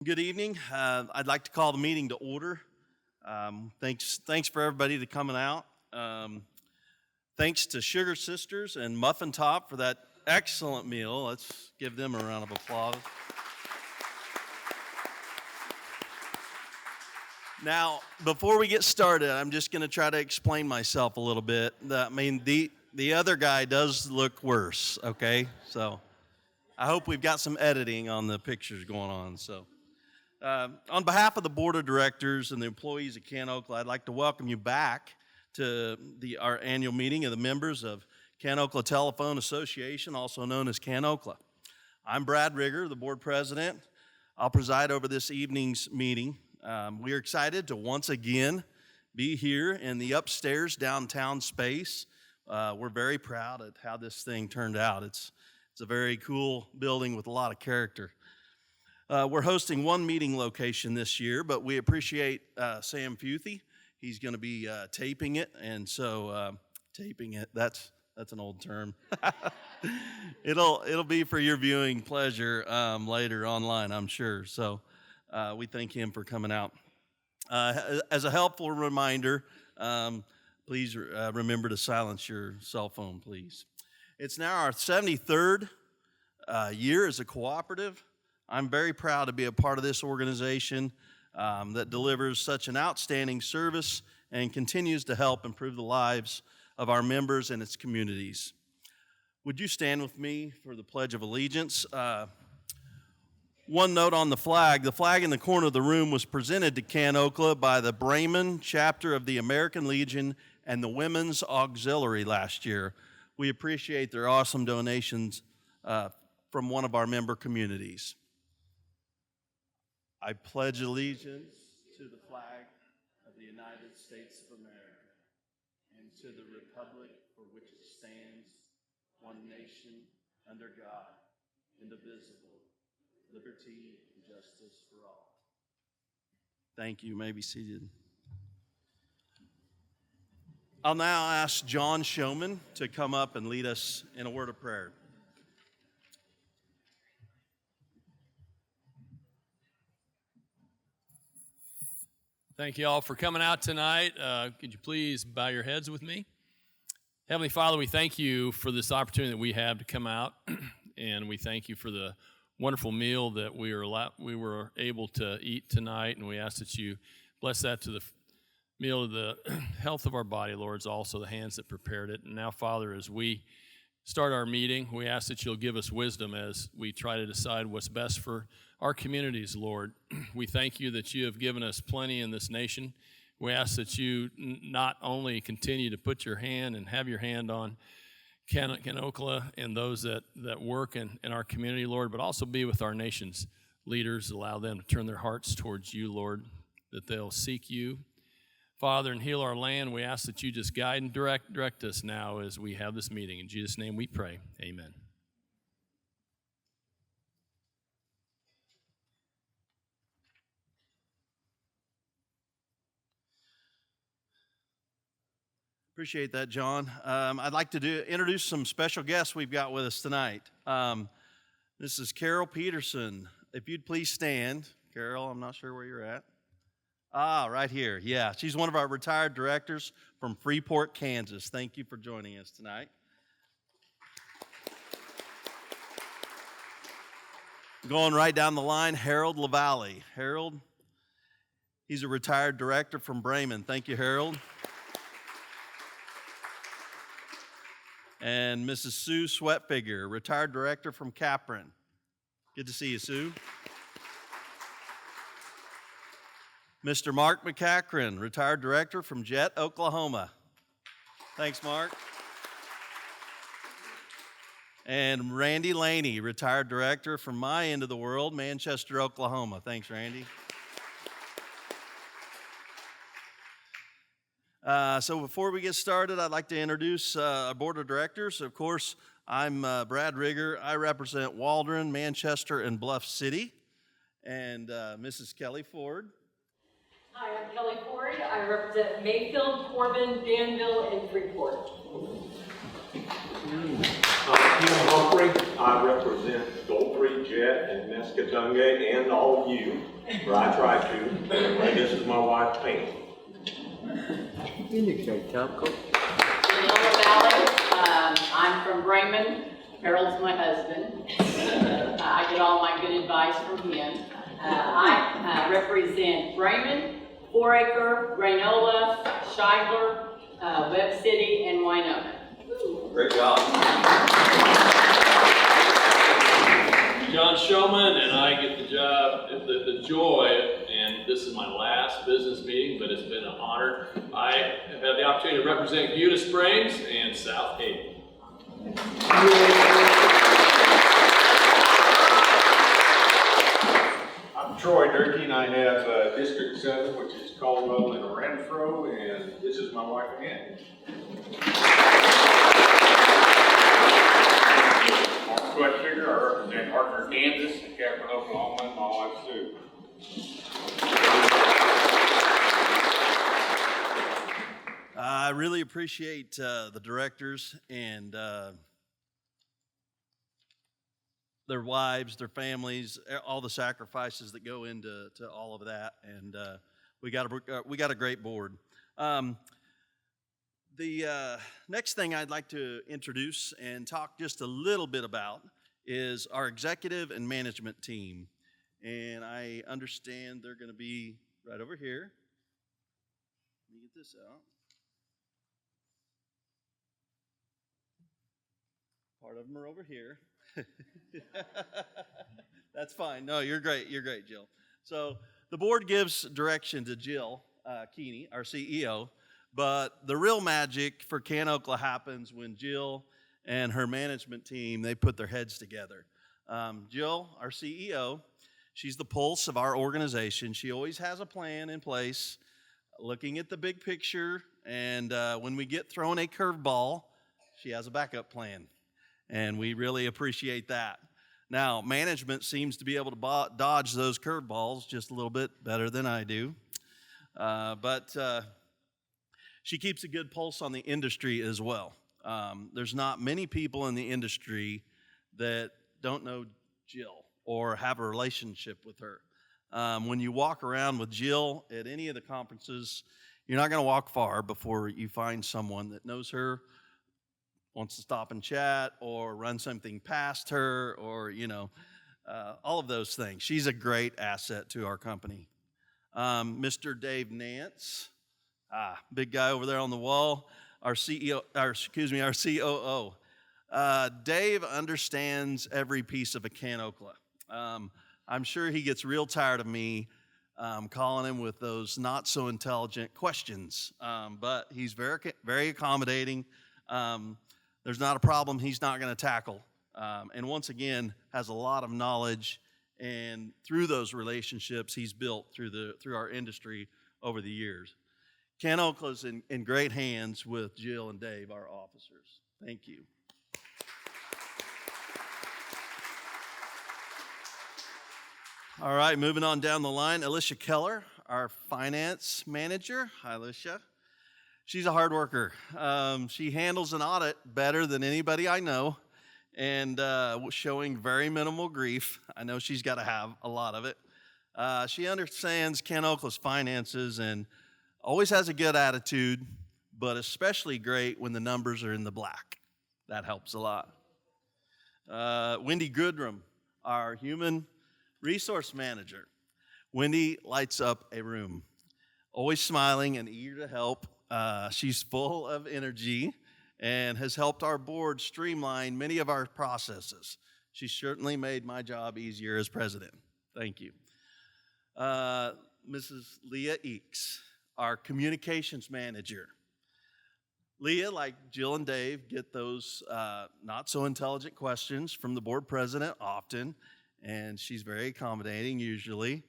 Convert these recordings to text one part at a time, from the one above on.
Good evening. I'd like to call the meeting to order. Thanks for everybody to coming out. Thanks to Sugar Sisters and Muffin Top for that excellent meal. Let's give them a round of applause. Now, before we get started, I'm just going to try to explain myself a little bit. The other guy does look worse, okay? So I hope we've got some editing on the pictures going on. So on behalf of the Board of Directors and the employees of CanOkla, I'd like to welcome you back to our annual meeting of the members of CanOkla Telephone Association, also known as CanOkla. I'm Brad Rigger, the board president. I'll preside over this evening's meeting. We are excited to once again be here in the upstairs downtown space. We're very proud at how this thing turned out. It's a very cool building with a lot of character. We're hosting one meeting location this year, but we appreciate Sam Futhy. He's going to be taping it, and so taping it, that's an old term. It'll be for your viewing pleasure later online, I'm sure. So we thank him for coming out. As a helpful reminder, please remember to silence your cell phone, please. It's now our 73rd year as a cooperative. I'm very proud to be a part of this organization that delivers such an outstanding service and continues to help improve the lives of our members and its communities. Would you stand with me for the Pledge of Allegiance? One note on the flag in the corner of the room was presented to CanOkla by the Bremen chapter of the American Legion and the Women's Auxiliary last year. We appreciate their awesome donations from one of our member communities. I pledge allegiance to the flag of the United States of America and to the republic for which it stands, one nation, under God, indivisible, liberty and justice for all. Thank you. You may be seated. I'll now ask John Showman to come up and lead us in a word of prayer. Thank you all for coming out tonight. Could you please bow your heads with me? Heavenly Father, we thank you for this opportunity that we have to come out, and we thank you for the wonderful meal that we were able to eat tonight, and we ask that you bless that to the meal of the health of our body, Lord, is also the hands that prepared it. And now, Father, as we start our meeting, we ask that you'll give us wisdom as we try to decide what's best for our communities, Lord. We thank you that you have given us plenty in this nation. We ask that you not only continue to put your hand and have your hand on CanOkla and those that work in our community, Lord, but also be with our nation's leaders. Allow them to turn their hearts towards you, Lord, that they'll seek you, Father, and heal our land. We ask that you just guide and direct us now as we have this meeting. In Jesus' name we pray. Amen. Appreciate that, John. I'd like to introduce some special guests we've got with us tonight. This is Carol Peterson. If you'd please stand. Carol, I'm not sure where you're at. Right here. Yeah, she's one of our retired directors from Freeport, Kansas. Thank you for joining us tonight. Going right down the line, Harold LaValle. Harold, he's a retired director from Bremen. Thank you, Harold. And Mrs. Sue Sweatfigure, retired director from Capron. Good to see you, Sue. Mr. Mark McCachran, retired director from Jet, Oklahoma. Thanks, Mark. And Randy Laney, retired director from my end of the world, Manchester, Oklahoma. Thanks, Randy. So before we get started, I'd like to introduce our board of directors. Of course, I'm Brad Rigger. I represent Waldron, Manchester, and Bluff City. And Mrs. Kelly Ford. Hi, I'm Kelly Ford. I represent Mayfield, Corbin, Danville, and Freeport. I'm Kim Humphrey. I represent Goltry, Jet and Nescatunga and all of you, where I try to. And this is my wife, Pam. Indicate, Tom, coach. Vanilla Valley. I'm from Raymond. Harold's my husband. I get all my good advice from him. I represent Raymond, 4 Acre, Granola, Scheidler, Webb City, and Winona. Great job. John Showman, and I get the job, the joy, and this is my last business meeting, but it's been an honor. I have had the opportunity to represent Buda Springs and South Haven. I'm Troy Durkee, and I have District 7, which is Caldwell and Renfro, and this is my wife, Ann. I'm Sweat Sugar. I represent Hartford, Kansas, and Capron, Oklahoma, and my wife, Sue. I really appreciate the directors and their wives, their families, all the sacrifices that go into all of that, and we got a great board. The next thing I'd like to introduce and talk just a little bit about is our executive and management team, and I understand they're going to be right over here. Let me get this out. Part of them are over here. That's fine. No, you're great. You're great, Jill. So the board gives direction to Jill Keeney, our CEO, but the real magic for CanOkla happens when Jill and her management team, they put their heads together. Jill, our CEO, she's the pulse of our organization. She always has a plan in place, looking at the big picture, and when we get thrown a curveball, she has a backup plan. And we really appreciate that. Now, management seems to be able to dodge those curveballs just a little bit better than I do. But she keeps a good pulse on the industry as well. There's not many people in the industry that don't know Jill or have a relationship with her. When you walk around with Jill at any of the conferences, you're not going to walk far before you find someone that knows her, wants to stop and chat or run something past her, or, all of those things. She's a great asset to our company. Mr. Dave Nance, big guy over there on the wall, our COO. Dave understands every piece of a CanOkla. I'm sure he gets real tired of me calling him with those not so intelligent questions, but he's very, very accommodating. There's not a problem he's not going to tackle. And once again, has a lot of knowledge, and through those relationships he's built through our industry over the years. CanOkla's in great hands with Jill and Dave, our officers. Thank you. All right, moving on down the line, Alicia Keller, our finance manager. Hi, Alicia. She's a hard worker. She handles an audit better than anybody I know, and showing very minimal grief. I know she's got to have a lot of it. She understands CanOkla's finances and always has a good attitude, but especially great when the numbers are in the black. That helps a lot. Wendy Goodrum, our human resource manager. Wendy lights up a room, always smiling and eager to help. She's full of energy and has helped our board streamline many of our processes. She certainly made my job easier as president. Thank you. Mrs. Leah Eakes, our communications manager. Leah, like Jill and Dave, get those not so intelligent questions from the board president often, and she's very accommodating usually.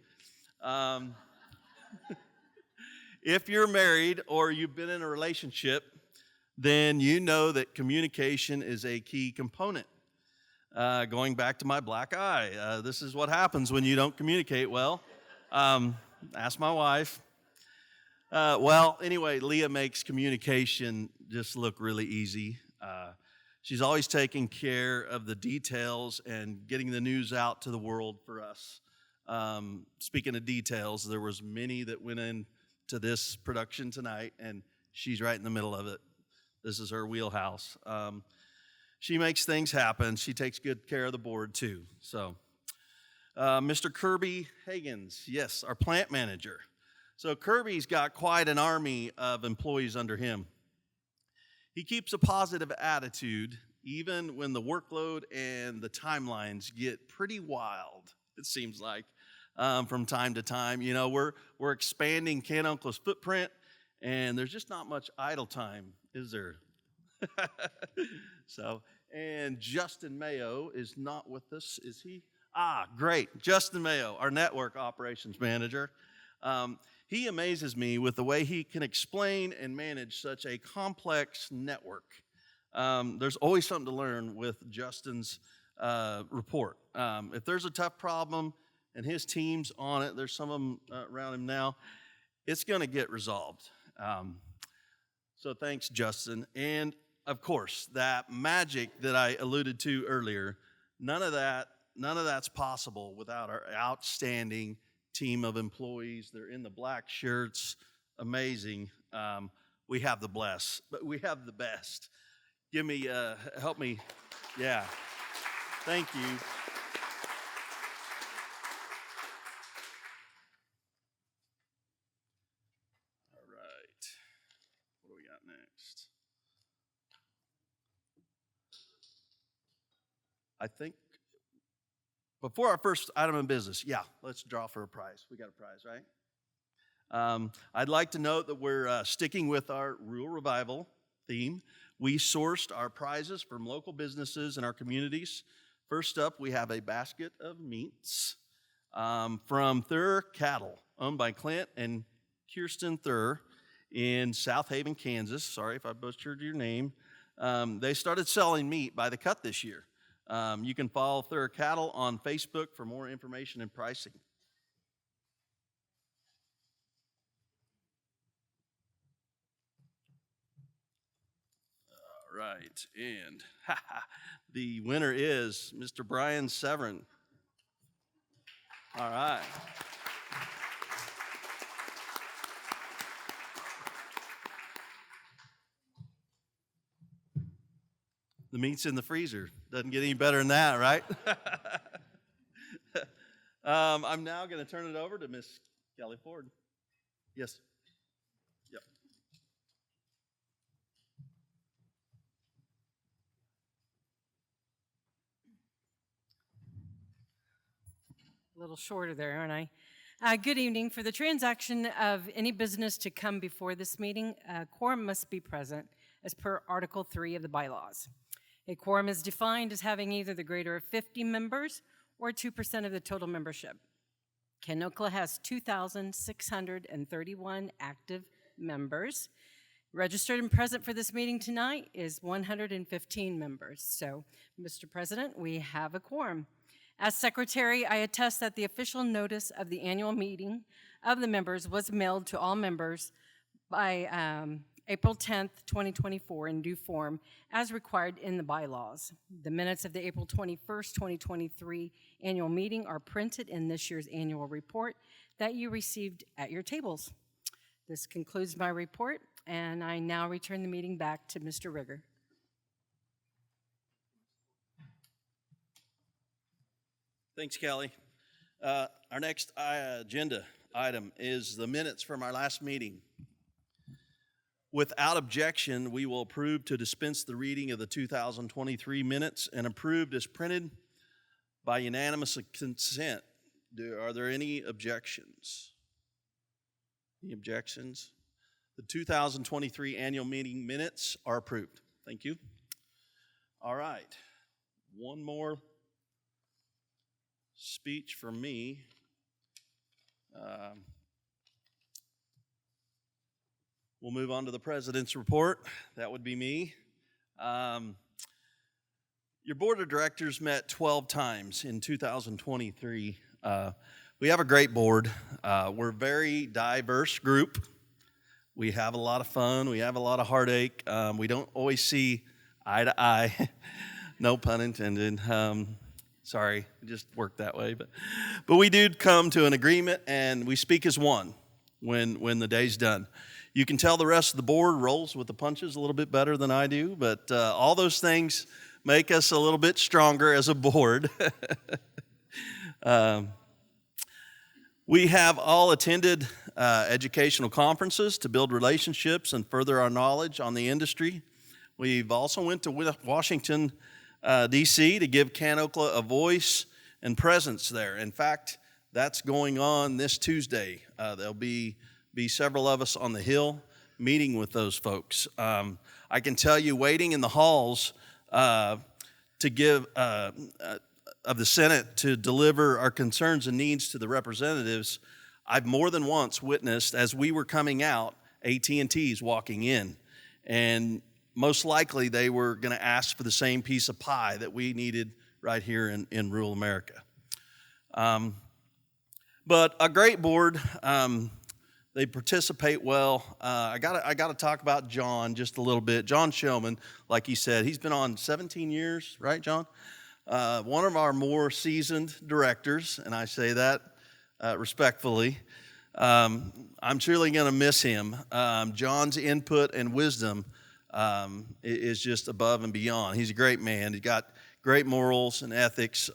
If you're married or you've been in a relationship, then you know that communication is a key component. Going back to my black eye, this is what happens when you don't communicate well. Ask my wife. Anyway, Leah makes communication just look really easy. She's always taking care of the details and getting the news out to the world for us. Speaking of details, there was many that went into this production tonight, and she's right in the middle of it. This is her wheelhouse. She makes things happen. She takes good care of the board, too. So, Mr. Kirby Higgins, yes, our plant manager. So Kirby's got quite an army of employees under him. He keeps a positive attitude even when the workload and the timelines get pretty wild, it seems like, from time to time. You know, we're expanding Canuncle's footprint, and there's just not much idle time, is there? So, and Justin Mayo is not with us, is he? Ah, great. Justin Mayo, our network operations manager. He amazes me with the way he can explain and manage such a complex network. There's always something to learn with Justin's report. If there's a tough problem and his team's on it, there's some of them around him now, it's going to get resolved. So thanks, Justin. And of course, that magic that I alluded to earlier, none of that's possible without our outstanding team of employees. They're in the black shirts, amazing. We have the best. Give me, help me, yeah. Thank you. All right, what do we got next? I think before our first item of business, yeah, let's draw for a prize. We got a prize, right? I'd like to note that we're sticking with our Rural Revival theme. We sourced our prizes from local businesses in our communities. First up, we have a basket of meats from Thur Cattle, owned by Clint and Kirsten Thur in South Haven, Kansas. Sorry if I butchered your name. They started selling meat by the cut this year. You can follow Thur Cattle on Facebook for more information and pricing. All right, and the winner is Mr. Brian Severin. All right. The meat's in the freezer. Doesn't get any better than that, right? I'm now going to turn it over to Miss Kelly Ford. Yes. Yep. A little shorter there, aren't I? Good evening. For the transaction of any business to come before this meeting, a quorum must be present as per Article 3 of the bylaws. A quorum is defined as having either the greater of 50 members or 2% of the total membership. Canunkla has 2,631 active members. Registered and present for this meeting tonight is 115 members. So, Mr. President, we have a quorum. As secretary, I attest that the official notice of the annual meeting of the members was mailed to all members by April 10th, 2024 in due form as required in the bylaws. The minutes of the April 21st, 2023 annual meeting are printed in this year's annual report that you received at your tables. This concludes my report, and I now return the meeting back to Mr. Rigger. Thanks, Kelly. Our next agenda item is the minutes from our last meeting. Without objection, we will approve to dispense the reading of the 2023 minutes and approved as printed by unanimous consent. Are there any objections? Any objections? The 2023 annual meeting minutes are approved. Thank you. All right. One more speech from me. We'll move on to the president's report. That would be me. Your board of directors met 12 times in 2023. We have a great board. We're a very diverse group. We have a lot of fun. We have a lot of heartache. We don't always see eye to eye. No pun intended. Sorry, it just worked that way. But we do come to an agreement, and we speak as one when the day's done. You can tell the rest of the board rolls with the punches a little bit better than I do, but all those things make us a little bit stronger as a board. We have all attended educational conferences to build relationships and further our knowledge on the industry. We've also went to Washington, D.C. to give CanOkla a voice and presence there. In fact, that's going on this Tuesday. There'll be several of us on the Hill meeting with those folks. I can tell you, waiting in the halls to give of the Senate to deliver our concerns and needs to the representatives, I've more than once witnessed as we were coming out, AT&T's walking in, and most likely they were going to ask for the same piece of pie that we needed right here in rural America. But a great board. They participate well. I got to talk about John just a little bit. John Showman, like he said, he's been on 17 years, right, John? One of our more seasoned directors, and I say that respectfully. I'm truly going to miss him. John's input and wisdom is just above and beyond. He's a great man. He's got great morals and ethics,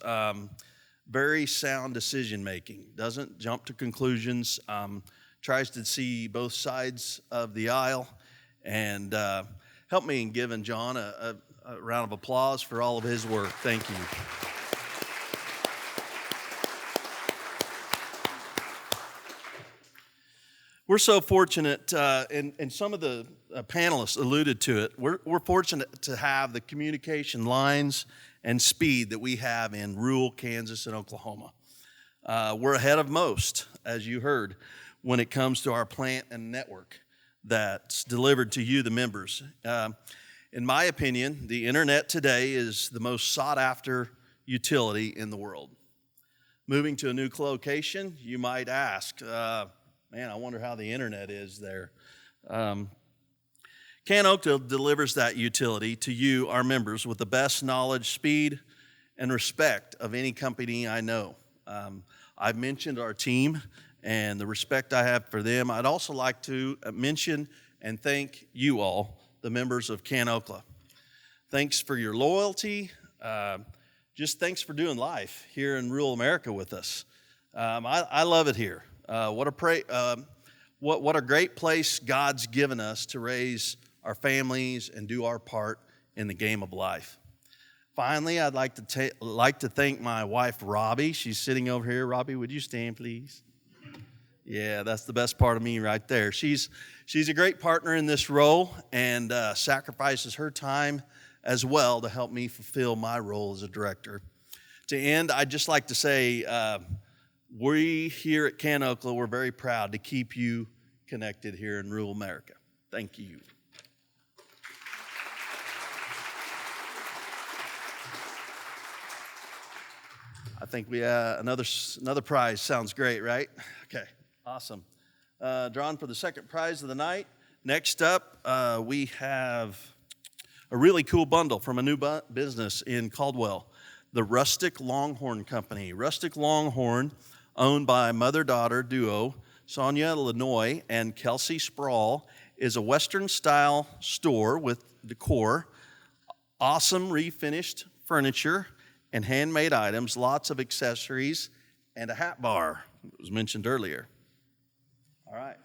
very sound decision making, doesn't jump to conclusions, tries to see both sides of the aisle, and help me in giving John a round of applause for all of his work. Thank you. We're so fortunate, and some of the panelists alluded to it, we're fortunate to have the communication lines and speed that we have in rural Kansas and Oklahoma. We're ahead of most, as you heard, when it comes to our plant and network that's delivered to you, the members. In my opinion, the internet today is the most sought-after utility in the world. Moving to a new location, you might ask, man, I wonder how the internet is there. CanOkla delivers that utility to you, our members, with the best knowledge, speed, and respect of any company I know. I've mentioned our team and the respect I have for them. I'd also like to mention and thank you all, the members of CanOkla. Thanks for your loyalty. Just thanks for doing life here in rural America with us. I love it here. What a great place God's given us to raise our families and do our part in the game of life. Finally, I'd like to thank my wife, Robbie. She's sitting over here. Robbie, would you stand, please? Yeah, that's the best part of me right there. She's a great partner in this role and sacrifices her time as well to help me fulfill my role as a director. To end, I'd just like to say, we here at CanOkla, we're very proud to keep you connected here in rural America. Thank you. I think we another prize sounds great, right? Okay, awesome. Drawn for the second prize of the night. Next up, we have a really cool bundle from a new business in Caldwell, the Rustic Longhorn Company. Rustic Longhorn, owned by mother-daughter duo Sonia Lanoy and Kelsey Sproul, is a Western-style store with decor, awesome refinished furniture, and handmade items, lots of accessories, and a hat bar, it was mentioned earlier. All right.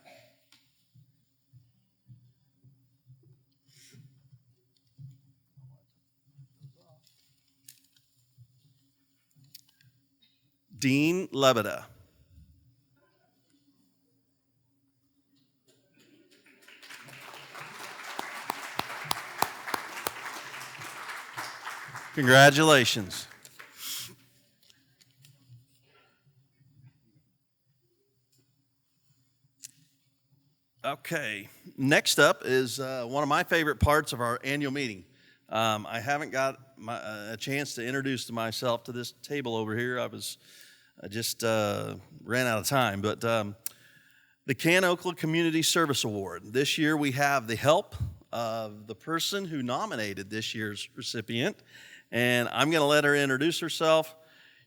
Dean Lebeda. Congratulations. Okay, next up is one of my favorite parts of our annual meeting. I haven't got a chance to introduce myself to this table over here. I just ran out of time, but the CanOkla Community Service Award. This year we have the help of the person who nominated this year's recipient, and I'm going to let her introduce herself.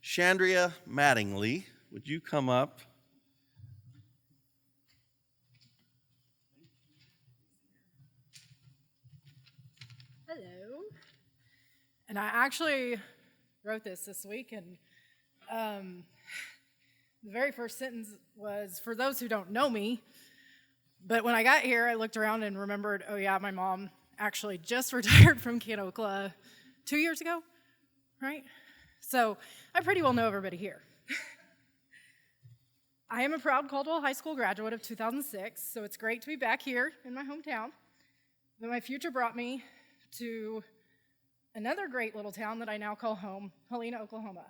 Chandria Mattingly, would you come up? Hello. And I actually wrote this week, and the very first sentence was, for those who don't know me, but when I got here, I looked around and remembered, oh yeah, my mom actually just retired from Kanokla 2 years ago, right? So I pretty well know everybody here. I am a proud Caldwell High School graduate of 2006, so it's great to be back here in my hometown. But my future brought me to another great little town that I now call home, Helena, Oklahoma.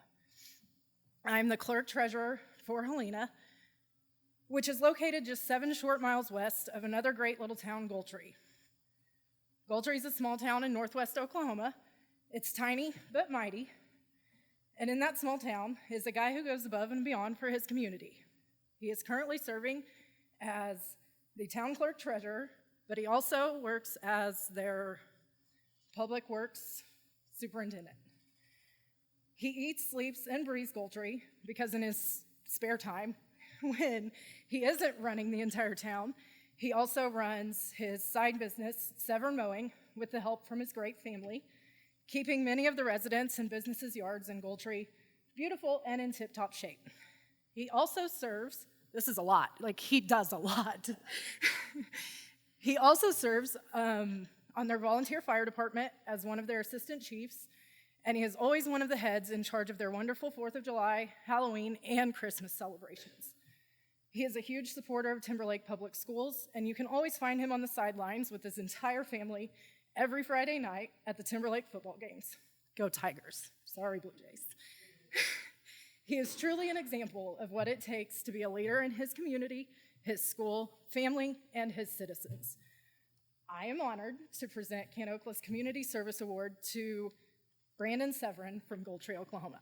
I'm the clerk treasurer for Helena, which is located just 7 short miles west of another great little town, Goltry. Goltry is a small town in northwest Oklahoma. It's tiny but mighty. And in that small town is a guy who goes above and beyond for his community. He is currently serving as the town clerk treasurer, but he also works as their public works superintendent. He eats, sleeps, and breathes Goltry because in his spare time, when he isn't running the entire town, he also runs his side business, Severn Mowing, with the help from his great family, keeping many of the residents and businesses' yards in Goltry beautiful and in tip-top shape. He also serves, this is a lot, like he does a lot. He also serves on their volunteer fire department as one of their assistant chiefs, and he is always one of the heads in charge of their wonderful 4th of July, Halloween, and Christmas celebrations. He is a huge supporter of Timberlake Public Schools, and you can always find him on the sidelines with his entire family every Friday night at the Timberlake football games. Go Tigers. Sorry, Blue Jays. He is truly an example of what it takes to be a leader in his community, his school, family, and his citizens. I am honored to present Kanokla's Community Service Award to Brandon Severin from Goltry, Oklahoma.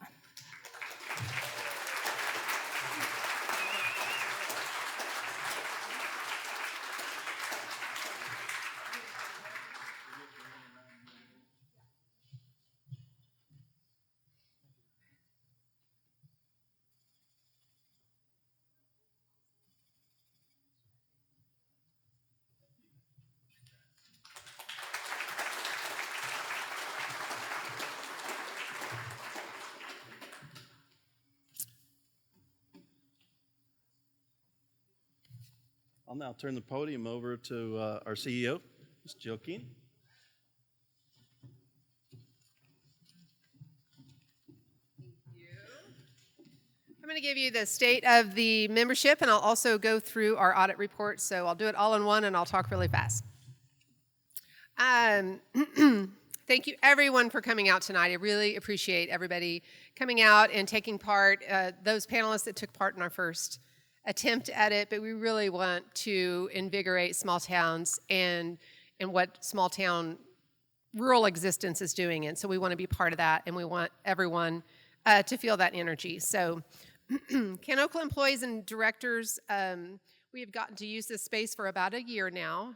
I'll now turn the podium over to our CEO, Ms. Jill Keene. I'm going to give you the state of the membership, and I'll also go through our audit report, so I'll do it all in one, and I'll talk really fast. Thank you, everyone, for coming out tonight. I really appreciate everybody coming out and taking part, those panelists that took part in our first attempt at it, but we really want to invigorate small towns and what small town rural existence is doing. And so we want to be part of that, and we want everyone to feel that energy. So Kanokla employees and directors, we have gotten to use this space for about a year now.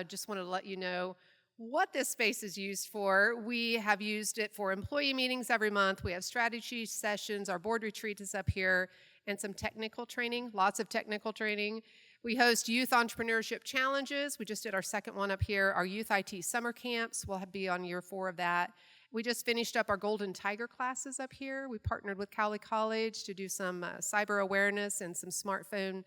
Just wanted to let you know what this space is used for. We have used it for employee meetings every month. We have strategy sessions. Our board retreat is up here, and some technical training, lots of technical training. We host youth entrepreneurship challenges. We just did our second one up here. Our youth IT summer camps, we'll be on year 4 of that. We just finished up our Golden Tiger classes up here. We partnered with Cowley College to do some cyber awareness and some smartphone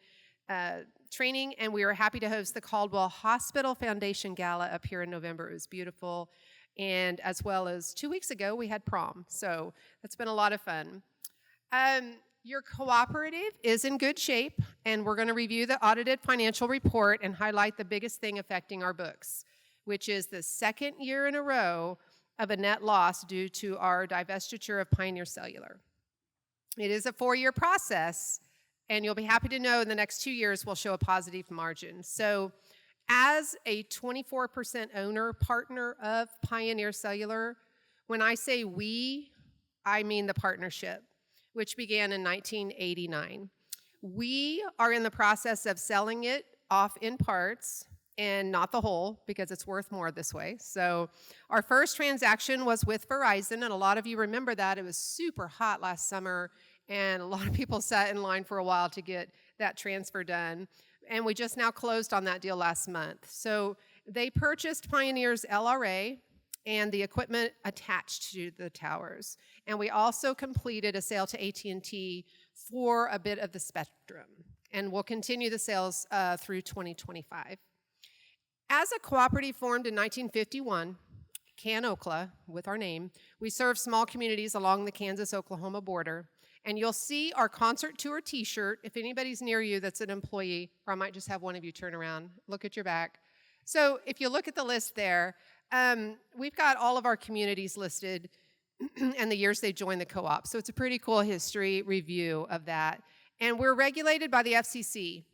training, and we were happy to host the Caldwell Hospital Foundation Gala up here in November. It was beautiful, and as well as 2 weeks ago, we had prom, so that's been a lot of fun. Your cooperative is in good shape, and we're going to review the audited financial report and highlight the biggest thing affecting our books, which is the second year in a row of a net loss due to our divestiture of Pioneer Cellular. It is a 4-year process, and you'll be happy to know in the next 2 years we'll show a positive margin. So as a 24% owner partner of Pioneer Cellular, when I say we, I mean the partnership, which began in 1989. We are in the process of selling it off in parts, and not the whole because it's worth more this way. So our first transaction was with Verizon, and a lot of you remember that. It was super hot last summer, and a lot of people sat in line for a while to get that transfer done. And we just now closed on that deal last month. So they purchased Pioneer's LRA and the equipment attached to the towers. And we also completed a sale to AT&T for a bit of the spectrum. And we'll continue the sales through 2025. As a cooperative formed in 1951, CanOkla, with our name, we serve small communities along the Kansas-Oklahoma border. And you'll see our concert tour t-shirt if anybody's near you that's an employee, or I might just have one of you turn around, look at your back. So if you look at the list there, we've got all of our communities listed and the years they joined the co-op. So it's a pretty cool history review of that. And we're regulated by the FCC.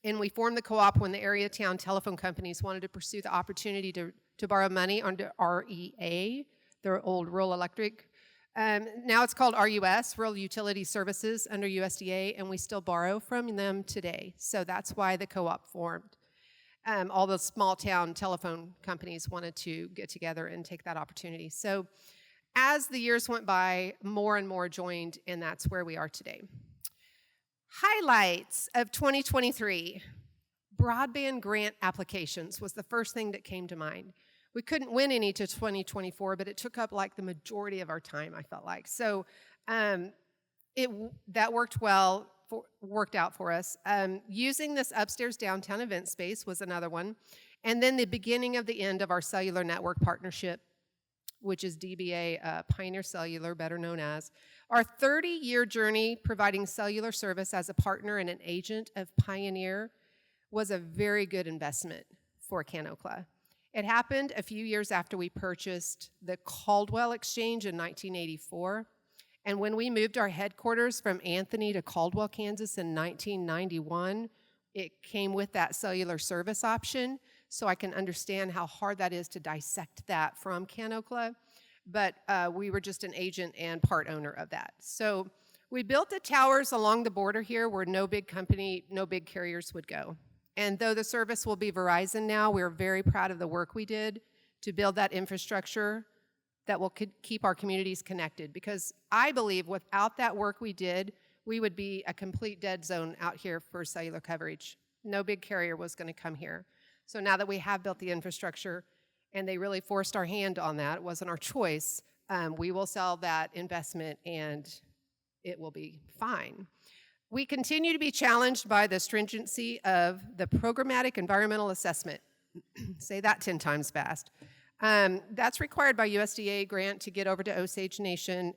And we formed the co-op when the area town telephone companies wanted to pursue the opportunity to borrow money under REA, their old rural electric. Now it's called RUS, Rural Utility Services, under USDA, and we still borrow from them today. So that's why the co-op formed. All the small town telephone companies wanted to get together and take that opportunity. So as the years went by, more and more joined, and that's where we are today. Highlights of 2023. Broadband grant applications was the first thing that came to mind. We couldn't win any to 2024, but it took up like the majority of our time, I felt like. So that worked well, worked out for us. Using this upstairs downtown event space was another one. And then the beginning of the end of our cellular network partnership, which is DBA Pioneer Cellular, better known as. Our 30-year journey providing cellular service as a partner and an agent of Pioneer was a very good investment for CanOkla. It happened a few years after we purchased the Caldwell Exchange in 1984. And when we moved our headquarters from Anthony to Caldwell, Kansas in 1991, it came with that cellular service option. So I can understand how hard that is to dissect that from CanOkla. But we were just an agent and part owner of that. So we built the towers along the border here where no big company, no big carriers would go. And though the service will be Verizon now, we're very proud of the work we did to build that infrastructure that will keep our communities connected. Because I believe without that work we did, we would be a complete dead zone out here for cellular coverage. No big carrier was going to come here. So now that we have built the infrastructure, and they really forced our hand on that, it wasn't our choice, we will sell that investment and it will be fine. We continue to be challenged by the stringency of the programmatic environmental assessment. Say that 10 times fast. That's required by USDA grant to get over to Osage Nation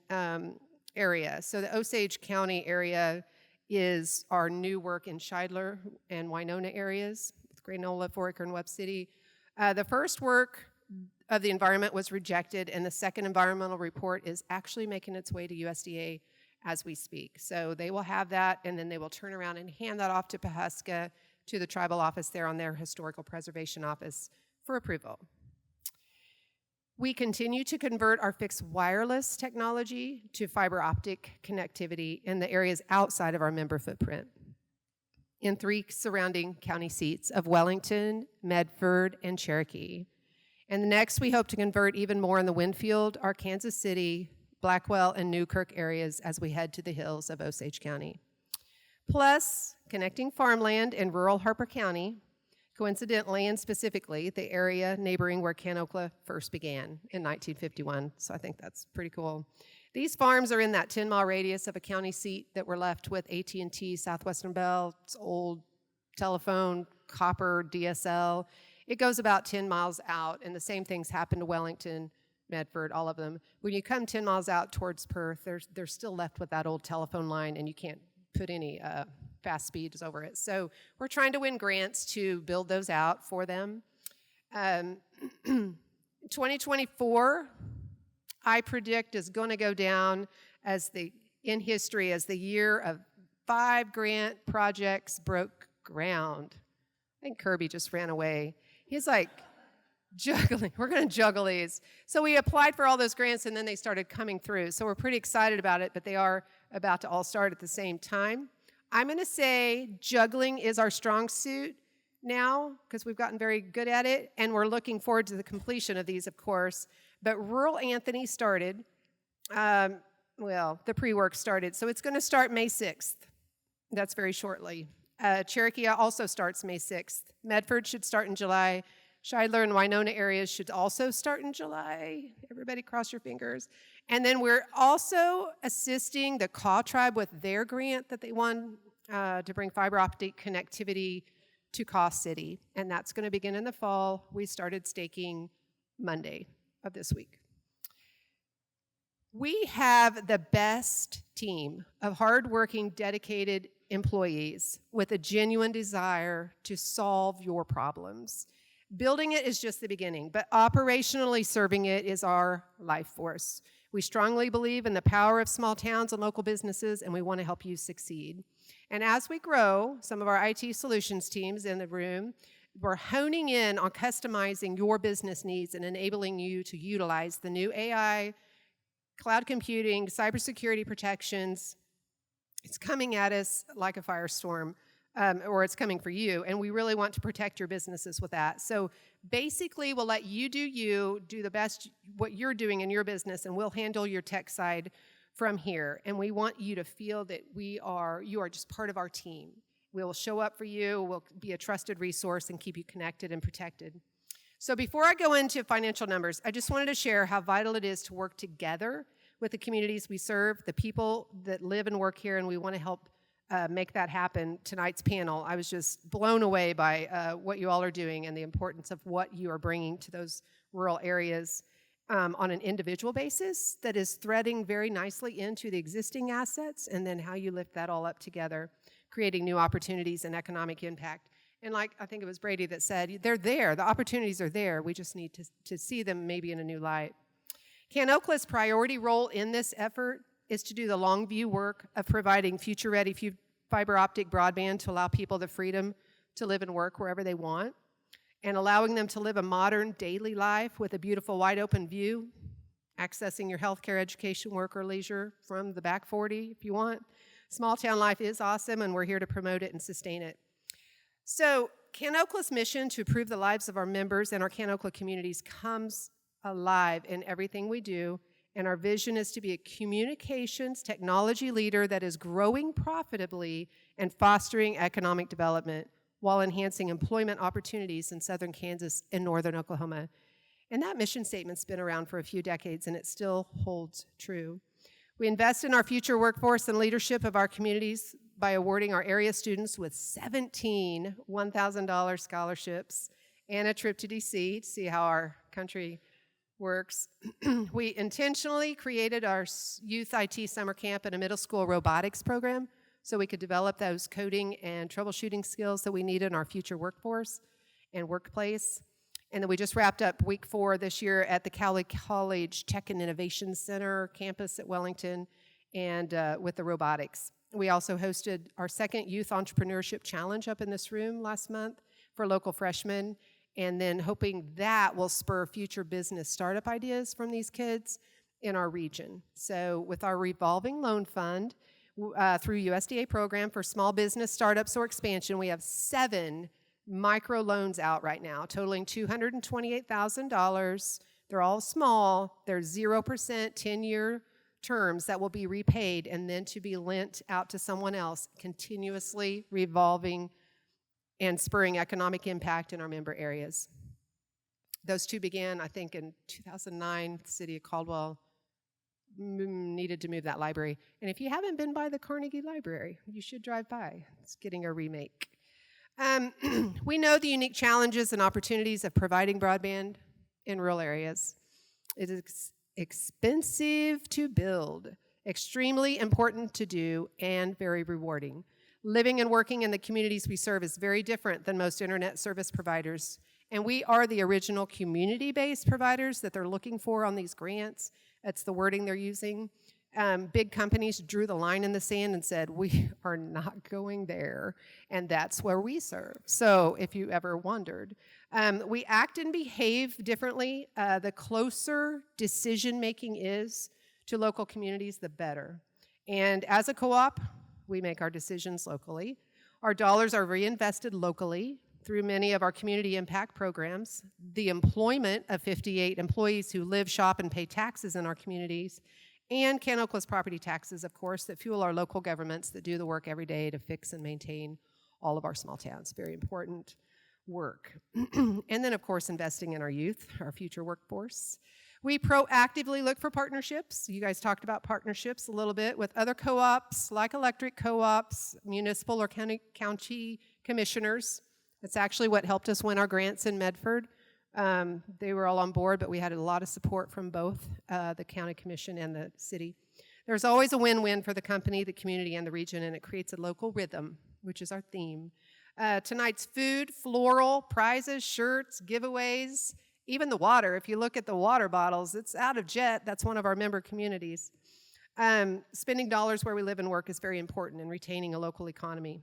area. So the Osage County area is our new work in Shidler and Winona areas, with Granola, Four Acre, and Webb City. The first work of the environment was rejected, and the second environmental report is actually making its way to USDA as we speak. So they will have that, and then they will turn around and hand that off to Pawhuska, to the tribal office there on their historical preservation office for approval. We continue to convert our fixed wireless technology to fiber optic connectivity in the areas outside of our member footprint in 3 surrounding county seats of Wellington, Medford, and Cherokee. And next, we hope to convert even more in the Winfield, our Kansas City, Blackwell, and Newkirk areas as we head to the hills of Osage County. Plus, connecting farmland in rural Harper County, coincidentally and specifically, the area neighboring where CanOkla first began in 1951. So I think that's pretty cool. These farms are in that 10-mile radius of a county seat that we're left with AT&T, Southwestern Bell, it's old telephone, copper, DSL. It goes about 10 miles out, and the same things happen to Wellington, Medford, all of them. When you come 10 miles out towards Perth, they're still left with that old telephone line, and you can't put any fast speeds over it. So we're trying to win grants to build those out for them. 2024, I predict, is going to go down in history as the year of 5 grant projects broke ground. I think Kirby just ran away. He's like, juggling. We're going to juggle these. So we applied for all those grants, and then they started coming through. So we're pretty excited about it, but they are about to all start at the same time. I'm going to say juggling is our strong suit, now because we've gotten very good at it, and we're looking forward to the completion of these, of course. But rural Anthony started, the pre-work started, so it's going to start May 6th. That's very shortly. Cherokee also starts May 6th. Medford should start in July. Shidler and Winona areas should also start in July. Everybody cross your fingers. And then we're also assisting the Kaw Tribe with their grant that they won to bring fiber optic connectivity to Kaw City. And that's going to begin in the fall. We started staking Monday of this week. We have the best team of hardworking, dedicated employees with a genuine desire to solve your problems. Building it is just the beginning, but operationally serving it is our life force. We strongly believe in the power of small towns and local businesses, and we want to help you succeed. And as we grow, some of our IT solutions teams in the room, we're honing in on customizing your business needs and enabling you to utilize the new AI, cloud computing, cybersecurity protections. It's coming at us like a firestorm, or it's coming for you, and we really want to protect your businesses with that. So basically, we'll let you do the best what you're doing in your business, and we'll handle your tech side from here. And we want you to feel that you are just part of our team. We will show up for you, we'll be a trusted resource, and keep you connected and protected. So before I go into financial numbers, I just wanted to share how vital it is to work together with the communities we serve, the people that live and work here, and we want to help make that happen. Tonight's panel, I was just blown away by what you all are doing and the importance of what you are bringing to those rural areas on an individual basis that is threading very nicely into the existing assets, and then how you lift that all up together, creating new opportunities and economic impact. And like, I think it was Brady that said, they're there, the opportunities are there, we just need to see them maybe in a new light. CanOkla's priority role in this effort is to do the long view work of providing future-ready fiber optic broadband to allow people the freedom to live and work wherever they want, and allowing them to live a modern daily life with a beautiful wide open view, accessing your healthcare, education, work, or leisure from the back 40 if you want. Small town life is awesome, and we're here to promote it and sustain it. So CanOkla's mission to improve the lives of our members and our CanOkla communities comes alive in everything we do, and our vision is to be a communications technology leader that is growing profitably and fostering economic development while enhancing employment opportunities in southern Kansas and northern Oklahoma. And that mission statement's been around for a few decades, and it still holds true. We invest in our future workforce and leadership of our communities by awarding our area students with 17 $1,000 scholarships and a trip to DC to see how our country works. We intentionally created our youth IT summer camp and a middle school robotics program so we could develop those coding and troubleshooting skills that we need in our future workforce and workplace. And then we just wrapped up week 4 this year at the Cowley College Tech and Innovation Center campus at Wellington, and with the robotics. We also hosted our second Youth Entrepreneurship Challenge up in this room last month for local freshmen, and then hoping that will spur future business startup ideas from these kids in our region. So with our revolving loan fund through USDA program for small business startups or expansion, we have 7 micro loans out right now, totaling $228,000. They're all small. They're 0% 10-year terms that will be repaid and then to be lent out to someone else, continuously revolving and spurring economic impact in our member areas. Those 2 began, I think, in 2009. The city of Caldwell needed to move that library. And if you haven't been by the Carnegie Library, you should drive by. It's getting a remake. We know the unique challenges and opportunities of providing broadband in rural areas. It is expensive to build, extremely important to do, and very rewarding. Living and working in the communities we serve is very different than most internet service providers, and we are the original community-based providers that they're looking for on these grants. That's the wording they're using. Big companies drew the line in the sand and said, we are not going there, and that's where we serve. So if you ever wondered, we act and behave differently. The closer decision-making is to local communities, the better. And as a co-op, we make our decisions locally. Our dollars are reinvested locally through many of our community impact programs, the employment of 58 employees who live, shop, and pay taxes in our communities, and CanOkla's property taxes, of course, that fuel our local governments that do the work every day to fix and maintain all of our small towns. Very important work. And then, of course, investing in our youth, our future workforce. We proactively look for partnerships. You guys talked about partnerships a little bit with other co-ops, like electric co-ops, municipal or county commissioners. That's actually what helped us win our grants in Medford. They were all on board, but we had a lot of support from both the county commission and the city. There's always a win-win for the company, the community, and the region, and it creates a local rhythm, which is our theme. Tonight's food, floral, prizes, shirts, giveaways, even the water. If you look at the water bottles, it's out of Jet. That's one of our member communities. Spending dollars where we live and work is very important in retaining a local economy.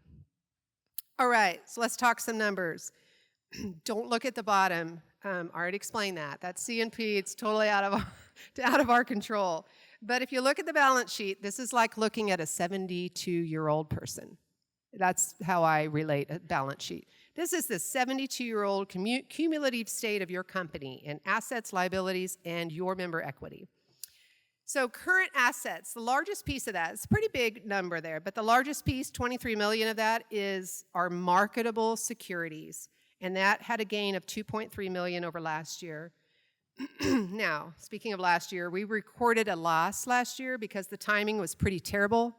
All right, so let's talk some numbers. Don't look at the bottom. I already explained that. That's CNP. It's totally out of our control. But if you look at the balance sheet, this is like looking at a 72-year-old person. That's how I relate a balance sheet. This is the 72-year-old cumulative state of your company in assets, liabilities, and your member equity. So current assets, the largest piece of that, it's a pretty big number there, but the largest piece, 23 million of that, is our marketable securities. And that had a gain of 2.3 million over last year. Now, speaking of last year, we recorded a loss last year because the timing was pretty terrible.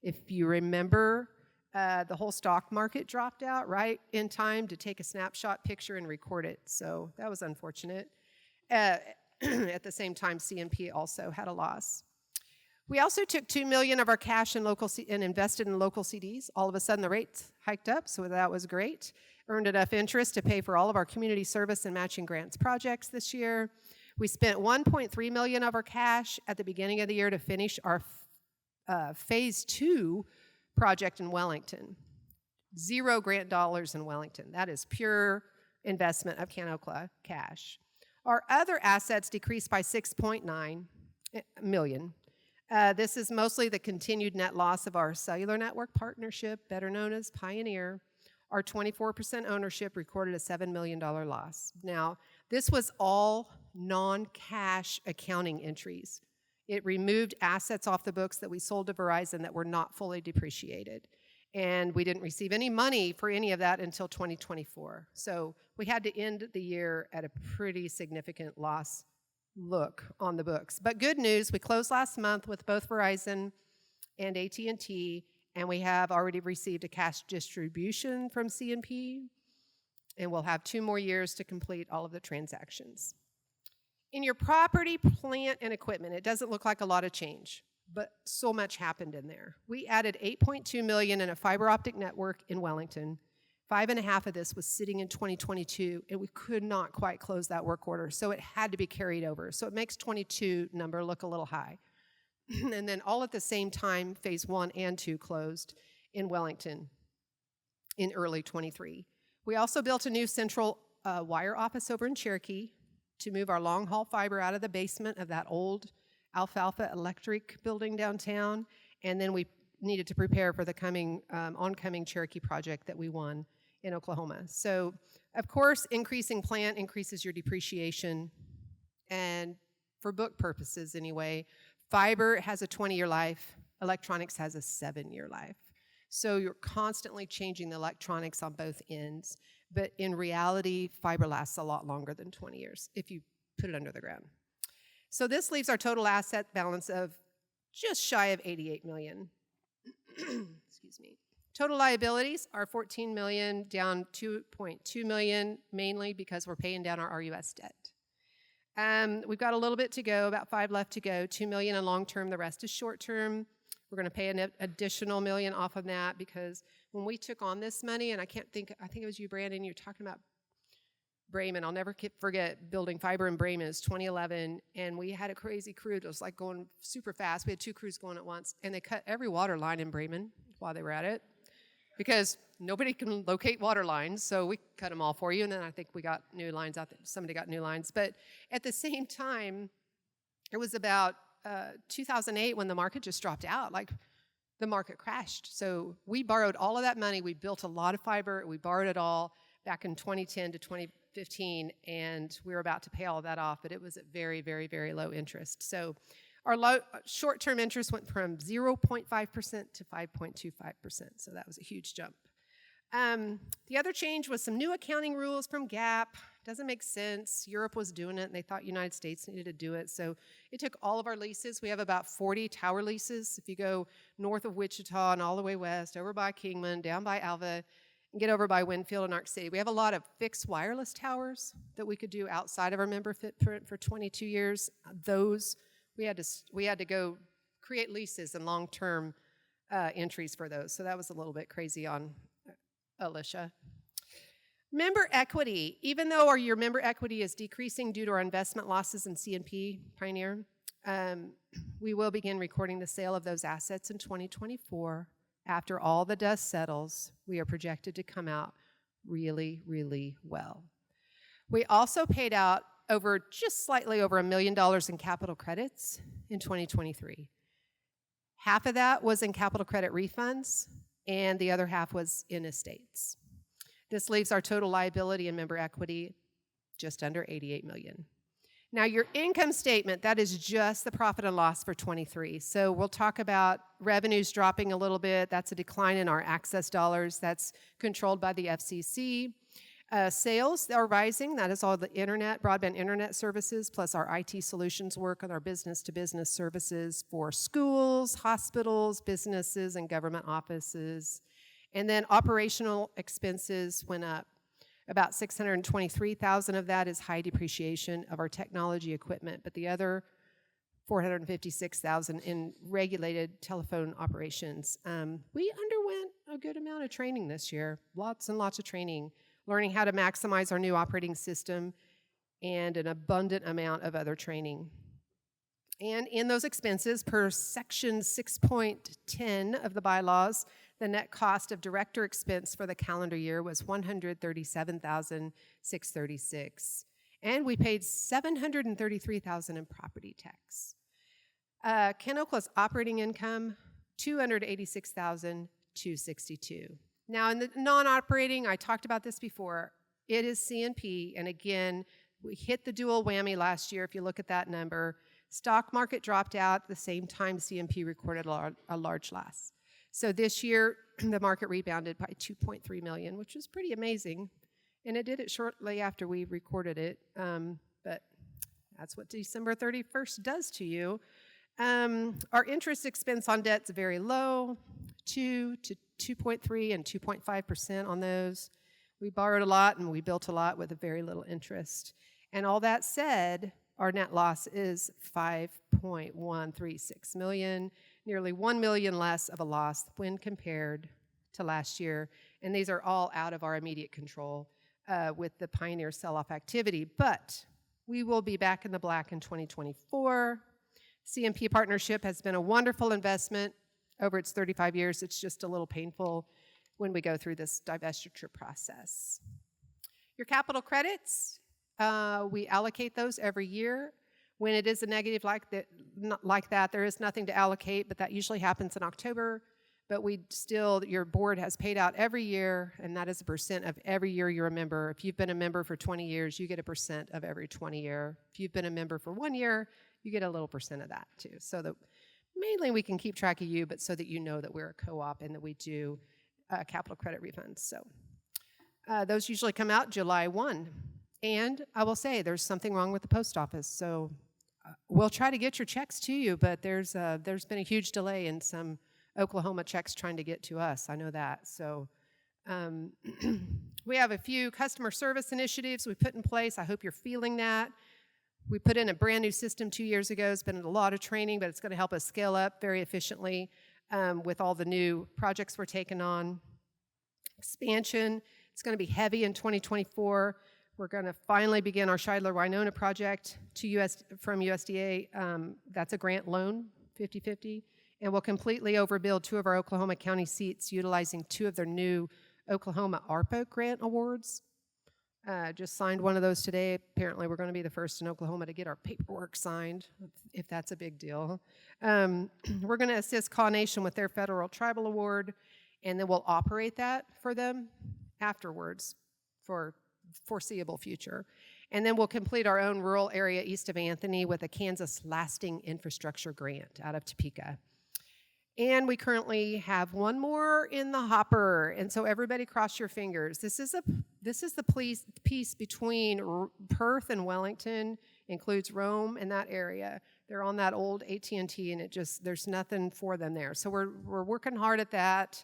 If you remember, the whole stock market dropped out right in time to take a snapshot picture and record it. So that was unfortunate. At the same time, CNP also had a loss. We also took $2 million of our cash and invested in local CDs. All of a sudden, the rates hiked up, so that was great. Earned enough interest to pay for all of our community service and matching grants projects this year. We spent $1.3 million of our cash at the beginning of the year to finish our phase 2 project in Wellington. 0 grant dollars in Wellington. That is pure investment of CanOkla cash. Our other assets decreased by $6.9 million. This is mostly the continued net loss of our cellular network partnership, better known as Pioneer. Our 24% ownership recorded a $7 million loss. Now, this was all non-cash accounting entries. It removed assets off the books that we sold to Verizon that were not fully depreciated. And we didn't receive any money for any of that until 2024. So we had to end the year at a pretty significant loss look on the books. But good news, we closed last month with both Verizon and AT&T, and we have already received a cash distribution from CNP, and we'll have 2 more years to complete all of the transactions. In your property, plant, and equipment, it doesn't look like a lot of change, but so much happened in there. We added $8.2 million in a fiber optic network in Wellington. 5.5 of this was sitting in 2022, and we could not quite close that work order, so it had to be carried over. So it makes 22 number look a little high. And then all at the same time, phase 1 and 2 closed in Wellington in early 23. We also built a new central wire office over in Cherokee to move our long-haul fiber out of the basement of that old Alfalfa Electric building downtown, and then we needed to prepare for the oncoming Cherokee project that we won in Oklahoma. So, of course, increasing plant increases your depreciation, and for book purposes anyway, fiber has a 20-year life, electronics has a 7-year life. So you're constantly changing the electronics on both ends, but in reality, fiber lasts a lot longer than 20 years if you put it under the ground. So this leaves our total asset balance of just shy of $88 million. Excuse me. Total liabilities are $14 million, down $2.2 million, mainly because we're paying down our RUS debt. We've got a little bit to go, about 5 left to go, $2 million in long-term, the rest is short-term. We're going to pay an additional $1 million off of that because when we took on this money, and I think it was you, Brandon, you were talking about Bremen. I'll never forget building fiber in Bremen. It was 2011, and we had a crazy crew. It was like going super fast. We had 2 crews going at once, and they cut every water line in Bremen while they were at it because nobody can locate water lines, so we cut them all for you, and then I think we got new lines out there. Somebody got new lines. But at the same time, it was about 2008 when the market just dropped out. Like, the market crashed. So we borrowed all of that money. We built a lot of fiber. We borrowed it all. back in 2010 to 2015, and we were about to pay all of that off, but it was at very, very, very low interest. So our short-term interest went from 0.5% to 5.25%, so that was a huge jump. The other change was some new accounting rules from GAAP. Doesn't make sense. Europe was doing it, and they thought United States needed to do it. So it took all of our leases. We have about 40 tower leases. If you go north of Wichita and all the way west, over by Kingman, down by Alva, and get over by Winfield and Arc City, we have a lot of fixed wireless towers that we could do outside of our member footprint for 22 years. Those, we had to go create leases and long-term entries for those. So that was a little bit crazy on Alicia. Member equity. Even though your member equity is decreasing due to our investment losses in CNP Pioneer, we will begin recording the sale of those assets in 2024. After all the dust settles, we are projected to come out really, really well. We also paid out just slightly over $1 million in capital credits in 2023. Half of that was in capital credit refunds, and the other half was in estates. This leaves our total liability and member equity just under $88 million. Now, your income statement, that is just the profit and loss for 23. So we'll talk about revenues dropping a little bit. That's a decline in our access dollars. That's controlled by the FCC. Sales are rising. That is all the internet, broadband internet services, plus our IT solutions work on our business-to-business services for schools, hospitals, businesses, and government offices. And then operational expenses went up. About $623,000 of that is high depreciation of our technology equipment, but the other $456,000 in regulated telephone operations. We underwent a good amount of training this year, lots and lots of training, learning how to maximize our new operating system, and an abundant amount of other training. And in those expenses, per section 6.10 of the bylaws, the net cost of director expense for the calendar year was $137,636, and we paid $733,000 in property tax. Ken Okla's operating income, $286,262. Now, in the non-operating, I talked about this before, it is CNP, and again, we hit the dual whammy last year if you look at that number. Stock market dropped out at the same time CNP recorded a large loss. So this year, the market rebounded by $2.3 million, which was pretty amazing, and it did it shortly after we recorded it, but that's what December 31st does to you. Our interest expense on debt is very low, 2 to 2.3 and 2.5% on those. We borrowed a lot and we built a lot with a very little interest. And all that said, our net loss is $5.136 million, nearly $1 million less of a loss when compared to last year. And these are all out of our immediate control with the Pioneer sell-off activity. But we will be back in the black in 2024. CNP partnership has been a wonderful investment over its 35 years. It's just a little painful when we go through this divestiture process. Your capital credits, we allocate those every year. When it is a negative like that, there is nothing to allocate, but that usually happens in October. But your board has paid out every year, and that is a percent of every year you're a member. If you've been a member for 20 years, you get a percent of every 20 year. If you've been a member for 1 year, you get a little percent of that too. So that mainly we can keep track of you, but so that you know that we're a co-op and that we do capital credit refunds. So those usually come out July 1. And I will say there's something wrong with the post office. So we'll try to get your checks to you, but there's been a huge delay in some Oklahoma checks trying to get to us. I know that. So we have a few customer service initiatives we put in place. I hope you're feeling that. We put in a brand new system 2 years ago. It's been a lot of training, but it's going to help us scale up very efficiently with all the new projects we're taking on. Expansion, it's going to be heavy in 2024. We're going to finally begin our Shidler-Winona project from USDA. That's a grant loan, 50-50. And we'll completely overbuild 2 of our Oklahoma County seats utilizing 2 of their new Oklahoma ARPA grant awards. Just signed one of those today. Apparently, we're going to be the first in Oklahoma to get our paperwork signed, if that's a big deal. We're going to assist Kaw Nation with their federal tribal award, and then we'll operate that for them afterwards for foreseeable future. And then we'll complete our own rural area east of Anthony with a Kansas Lasting Infrastructure Grant out of Topeka. And we currently have one more in the hopper, and so everybody cross your fingers. This is the piece between Perth and Wellington, includes Rome and that area. They're on that old AT&T, and there's nothing for them there. So we're working hard at that.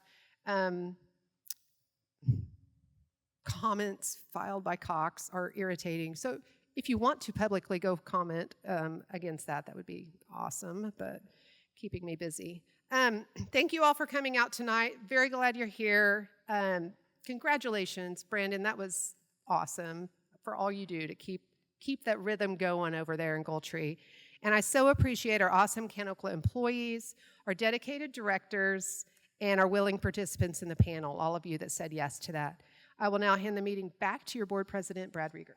Comments filed by Cox are irritating. So if you want to publicly go comment against that would be awesome, but keeping me busy. Thank you all for coming out tonight. Very glad you're here. Congratulations, Brandon. That was awesome for all you do to keep that rhythm going over there in Goldtree. And I so appreciate our awesome Ken Okla employees, our dedicated directors, and our willing participants in the panel, all of you that said yes to that. I will now hand the meeting back to your board president, Brad Rieger.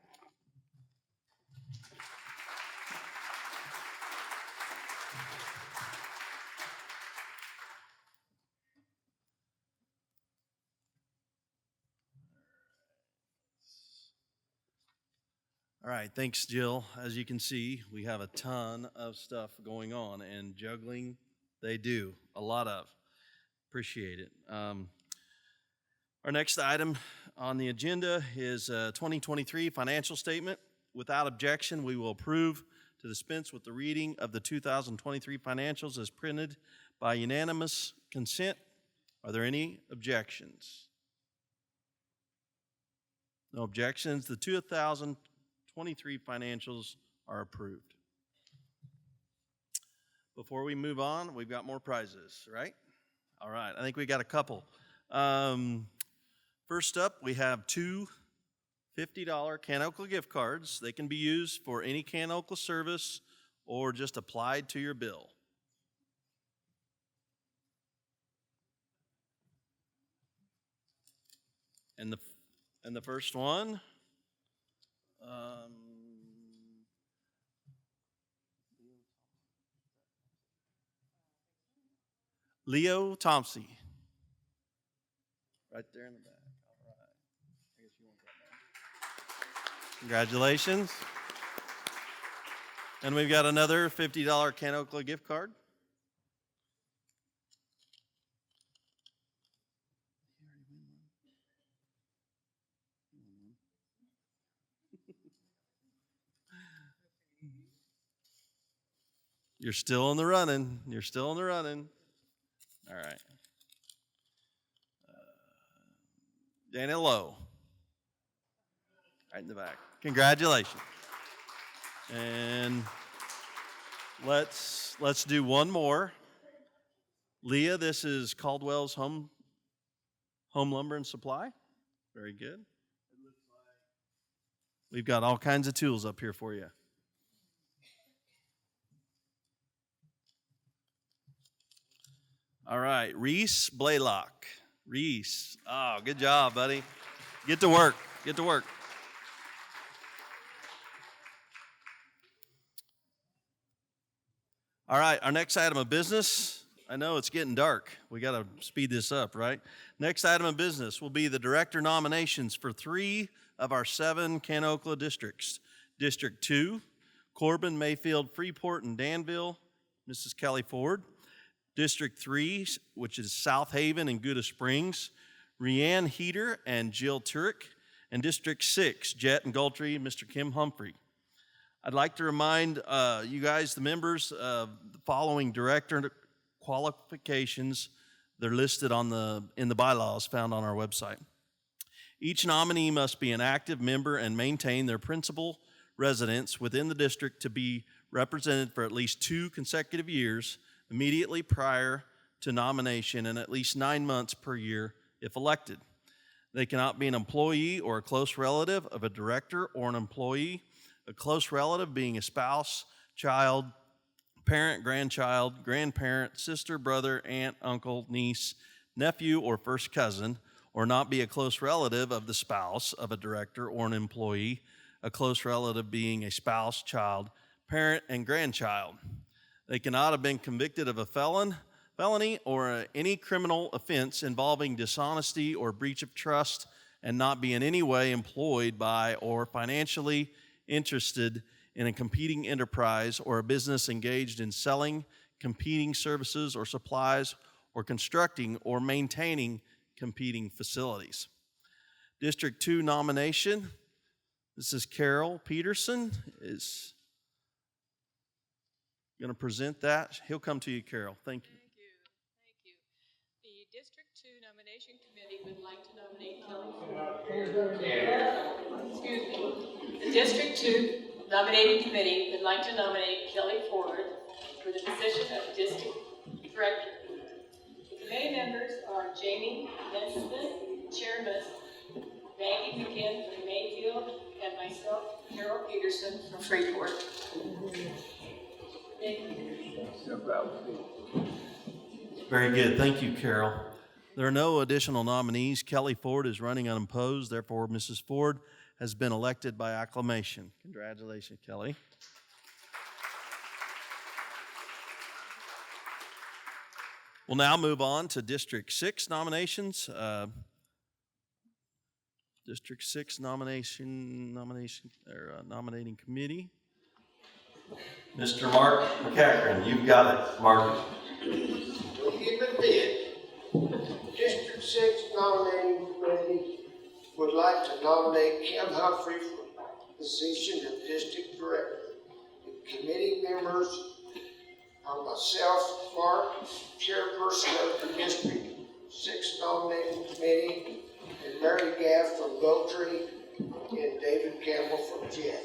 All right, thanks, Jill. As you can see, we have a ton of stuff going on, and juggling, they do, a lot of. Appreciate it. Our next item on the agenda is 2023 financial statement. Without objection, we will approve to dispense with the reading of the 2023 financials as printed by unanimous consent. Are there any objections? No objections. The 2023 financials are approved. Before we move on, we've got more prizes, right? All right, I think we got a couple. First up, we have two $50 Ken Okla gift cards. They can be used for any Ken Okla service or just applied to your bill. And the first one, Leo Thompson, right there in the back. All right. I guess you want that now. Congratulations. And we've got another $50 Ken Okla gift card. You're still in the running. You're still in the running. All right. Dana Lowe. Right in the back. Congratulations. And let's do one more. Leah, this is Caldwell's Home Lumber and Supply. Very good. We've got all kinds of tools up here for you. All right, Reese Blaylock. Reese. Oh, good job, buddy. Get to work. Get to work. All right, our next item of business. I know it's getting dark. We got to speed this up, right? Next item of business will be the director nominations for 3 of our 7 Ken Okla districts. District 2, Corbin, Mayfield, Freeport, and Danville, Mrs. Kelly Ford. District 3, which is South Haven and Gouda Springs, Rianne Heater and Jill Turek. And District 6, Jet and Goldtree, Mr. Kim Humphrey. I'd like to remind you guys, the members, of the following director qualifications. They're listed in the bylaws found on our website. Each nominee must be an active member and maintain their principal residence within the district to be represented for at least 2 consecutive years immediately prior to nomination and at least 9 months per year if elected. They cannot be an employee or a close relative of a director or an employee, a close relative being a spouse, child, parent, grandchild, grandparent, sister, brother, aunt, uncle, niece, nephew, or first cousin, or not be a close relative of the spouse of a director or an employee, a close relative being a spouse, child, parent, and grandchild. They cannot have been convicted of a felony or any criminal offense involving dishonesty or breach of trust and not be in any way employed by or financially interested in a competing enterprise or a business engaged in selling competing services or supplies or constructing or maintaining competing facilities. District 2 nomination, this is Carol Peterson is going to present that. He'll come to you, Carol. Thank you. Thank you. The District 2 Nomination Committee would like to nominate Kelly Ford. Excuse me. The District 2 Nominating Committee would like to nominate Kelly Ford for the position of District Director. The committee members are Jamie Nesbitt, Chairman, Maggie McKinn from Mayfield, and myself, Carol Peterson from Freeport. Thank you. Very good. Thank you, Carol. There are no additional nominees. Kelly Ford is running unopposed. Therefore, Mrs. Ford has been elected by acclamation. Congratulations, Kelly. We'll now move on to District 6 nominations. District 6 nominating committee. Mr. Mark McCackron, you've got it, Mark. We'll give it a bid. District 6 nominating committee would like to nominate Kim Humphrey for the position of district director. The committee members are myself, Mark, chairperson of the District 6 nominating committee, and Mary Gaff from Goldtree, and David Campbell from Jet.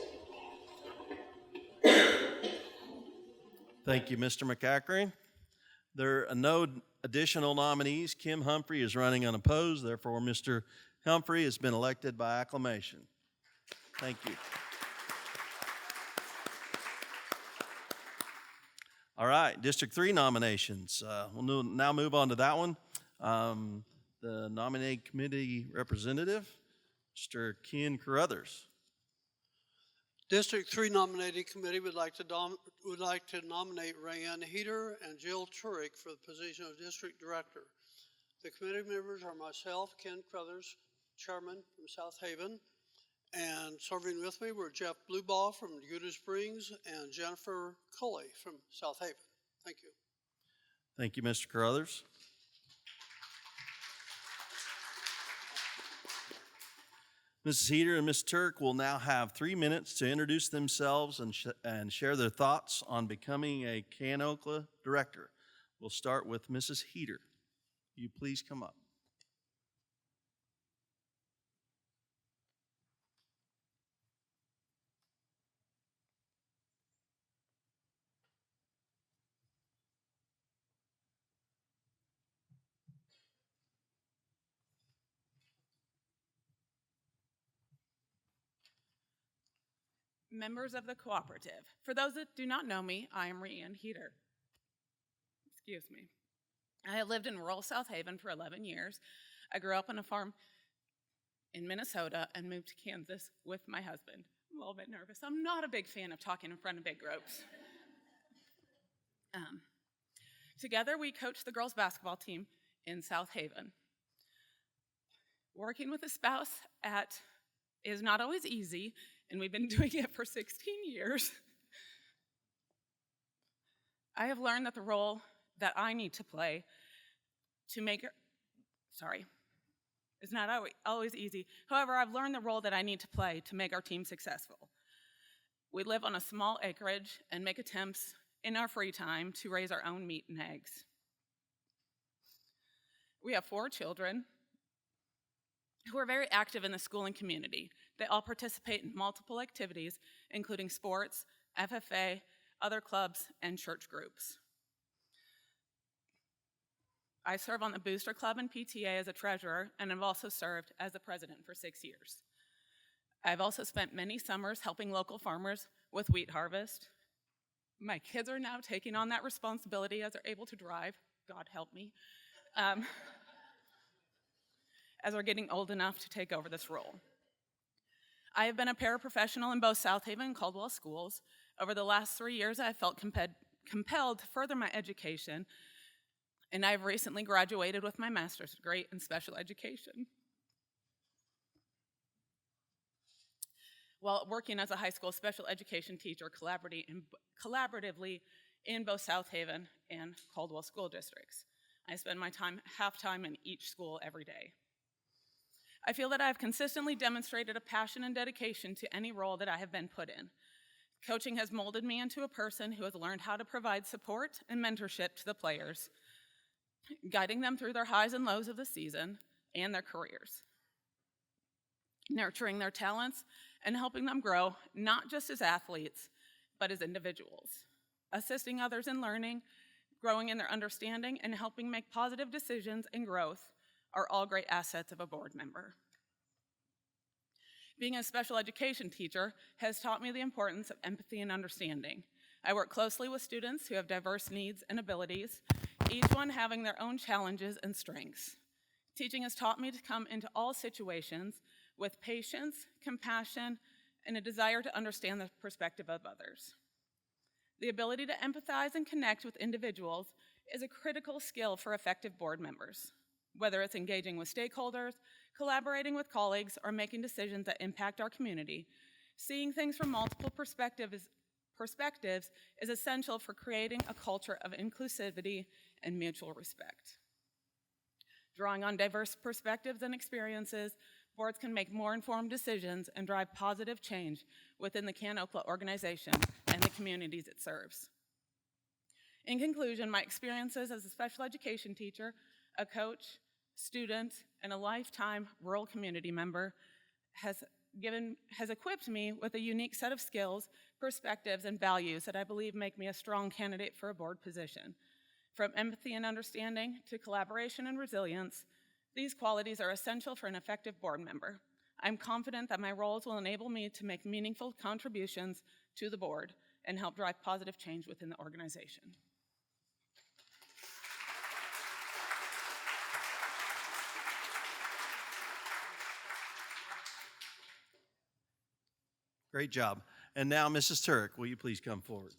Thank you, Mr. McCackron. There are no additional nominees. Kim Humphrey is running unopposed. Therefore, Mr. Humphrey has been elected by acclamation. Thank you. All right, District 3 nominations. We'll now move on to that one. The nominating committee representative, Mr. Ken Carruthers. District 3 nominating committee would like to nominate Rayanne Heater and Jill Turek for the position of district director. The committee members are myself, Ken Carruthers, chairman from South Haven, and serving with me were Jeff Bluebaugh from Deguta Springs and Jennifer Culley from South Haven. Thank you. Thank you, Mr. Carruthers. Mrs. Heater and Ms. Turk will now have 3 minutes to introduce themselves and share their thoughts on becoming a CANOCLA director. We'll start with Mrs. Heater. Will you please come up? Members of the cooperative. For those that do not know me, I am Rayanne Heater. Excuse me. I have lived in rural South Haven for 11 years. I grew up on a farm in Minnesota and moved to Kansas with my husband. I'm a little bit nervous. I'm not a big fan of talking in front of big groups. Together, we coach the girls' basketball team in South Haven. Working with a spouse is not always easy, and we've been doing it for 16 years. I have learned that the role that I need to play to make it's not always easy. However, I've learned the role that I need to play to make our team successful. We live on a small acreage and make attempts in our free time to raise our own meat and eggs. We have 4 children who are very active in the school and community. They all participate in multiple activities, including sports, FFA, other clubs, and church groups. I serve on the Booster Club and PTA as a treasurer, and have also served as the president for 6 years. I've also spent many summers helping local farmers with wheat harvest. My kids are now taking on that responsibility as they're able to drive. God help me. As they're getting old enough to take over this role. I have been a paraprofessional in both South Haven and Caldwell schools. Over the last 3 years, I have felt compelled to further my education, and I've recently graduated with my master's degree in special education. while working as a high school special education teacher collaboratively in both South Haven and Caldwell school districts. I spend my half time in each school every day. I feel that I have consistently demonstrated a passion and dedication to any role that I have been put in. Coaching has molded me into a person who has learned how to provide support and mentorship to the players, guiding them through their highs and lows of the season and their careers, nurturing their talents and helping them grow, not just as athletes, but as individuals, assisting others in learning, growing in their understanding, and helping make positive decisions and growth are all great assets of a board member. Being a special education teacher has taught me the importance of empathy and understanding. I work closely with students who have diverse needs and abilities, each one having their own challenges and strengths. Teaching has taught me to come into all situations with patience, compassion, and a desire to understand the perspective of others. The ability to empathize and connect with individuals is a critical skill for effective board members, whether it's engaging with stakeholders, collaborating with colleagues, or making decisions that impact our community. Seeing things from multiple perspectives is essential for creating a culture of inclusivity and mutual respect. Drawing on diverse perspectives and experiences, boards can make more informed decisions and drive positive change within the CAN-OCLA organization and the communities it serves. In conclusion, my experiences as a special education teacher, a coach, student, and a lifetime rural community member has equipped me with a unique set of skills, perspectives, and values that I believe make me a strong candidate for a board position. From empathy and understanding to collaboration and resilience, these qualities are essential for an effective board member. I'm confident that my roles will enable me to make meaningful contributions to the board and help drive positive change within the organization. Great job. And now, Mrs. Turek, will you please come forward?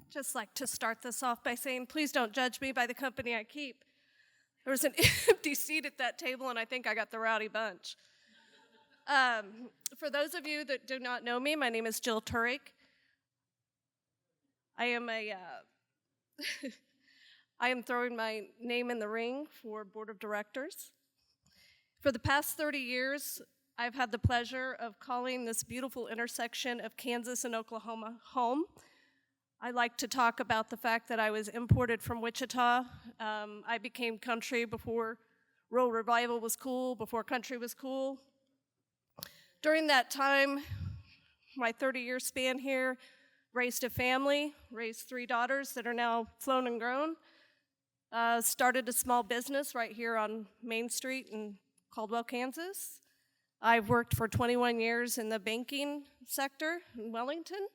Just like to start this off by saying, please don't judge me by the company I keep. There was an empty seat at that table, and I think I got the rowdy bunch. For those of you that do not know me, my name is Jill Turek. I am throwing my name in the ring for board of directors. For the past 30 years, I've had the pleasure of calling this beautiful intersection of Kansas and Oklahoma home. I like to talk about the fact that I was imported from Wichita. I became country before rural revival was cool, before country was cool. During that time, my 30-year span here, raised a family, raised 3 daughters that are now flown and grown, started a small business right here on Main Street in Caldwell, Kansas. I've worked for 21 years in the banking sector in Wellington,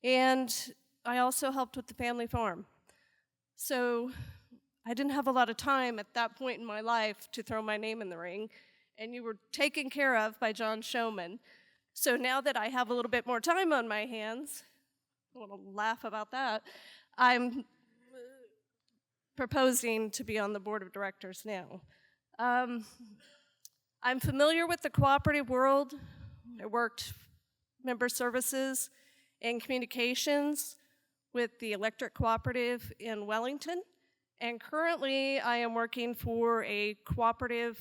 and I also helped with the family farm. So I didn't have a lot of time at that point in my life to throw my name in the ring, and you were taken care of by John Showman. So now that I have a little bit more time on my hands, I want to laugh about that, I'm proposing to be on the board of directors now. I'm familiar with the cooperative world. I worked member services and communications with the electric cooperative in Wellington, and currently I am working for a cooperative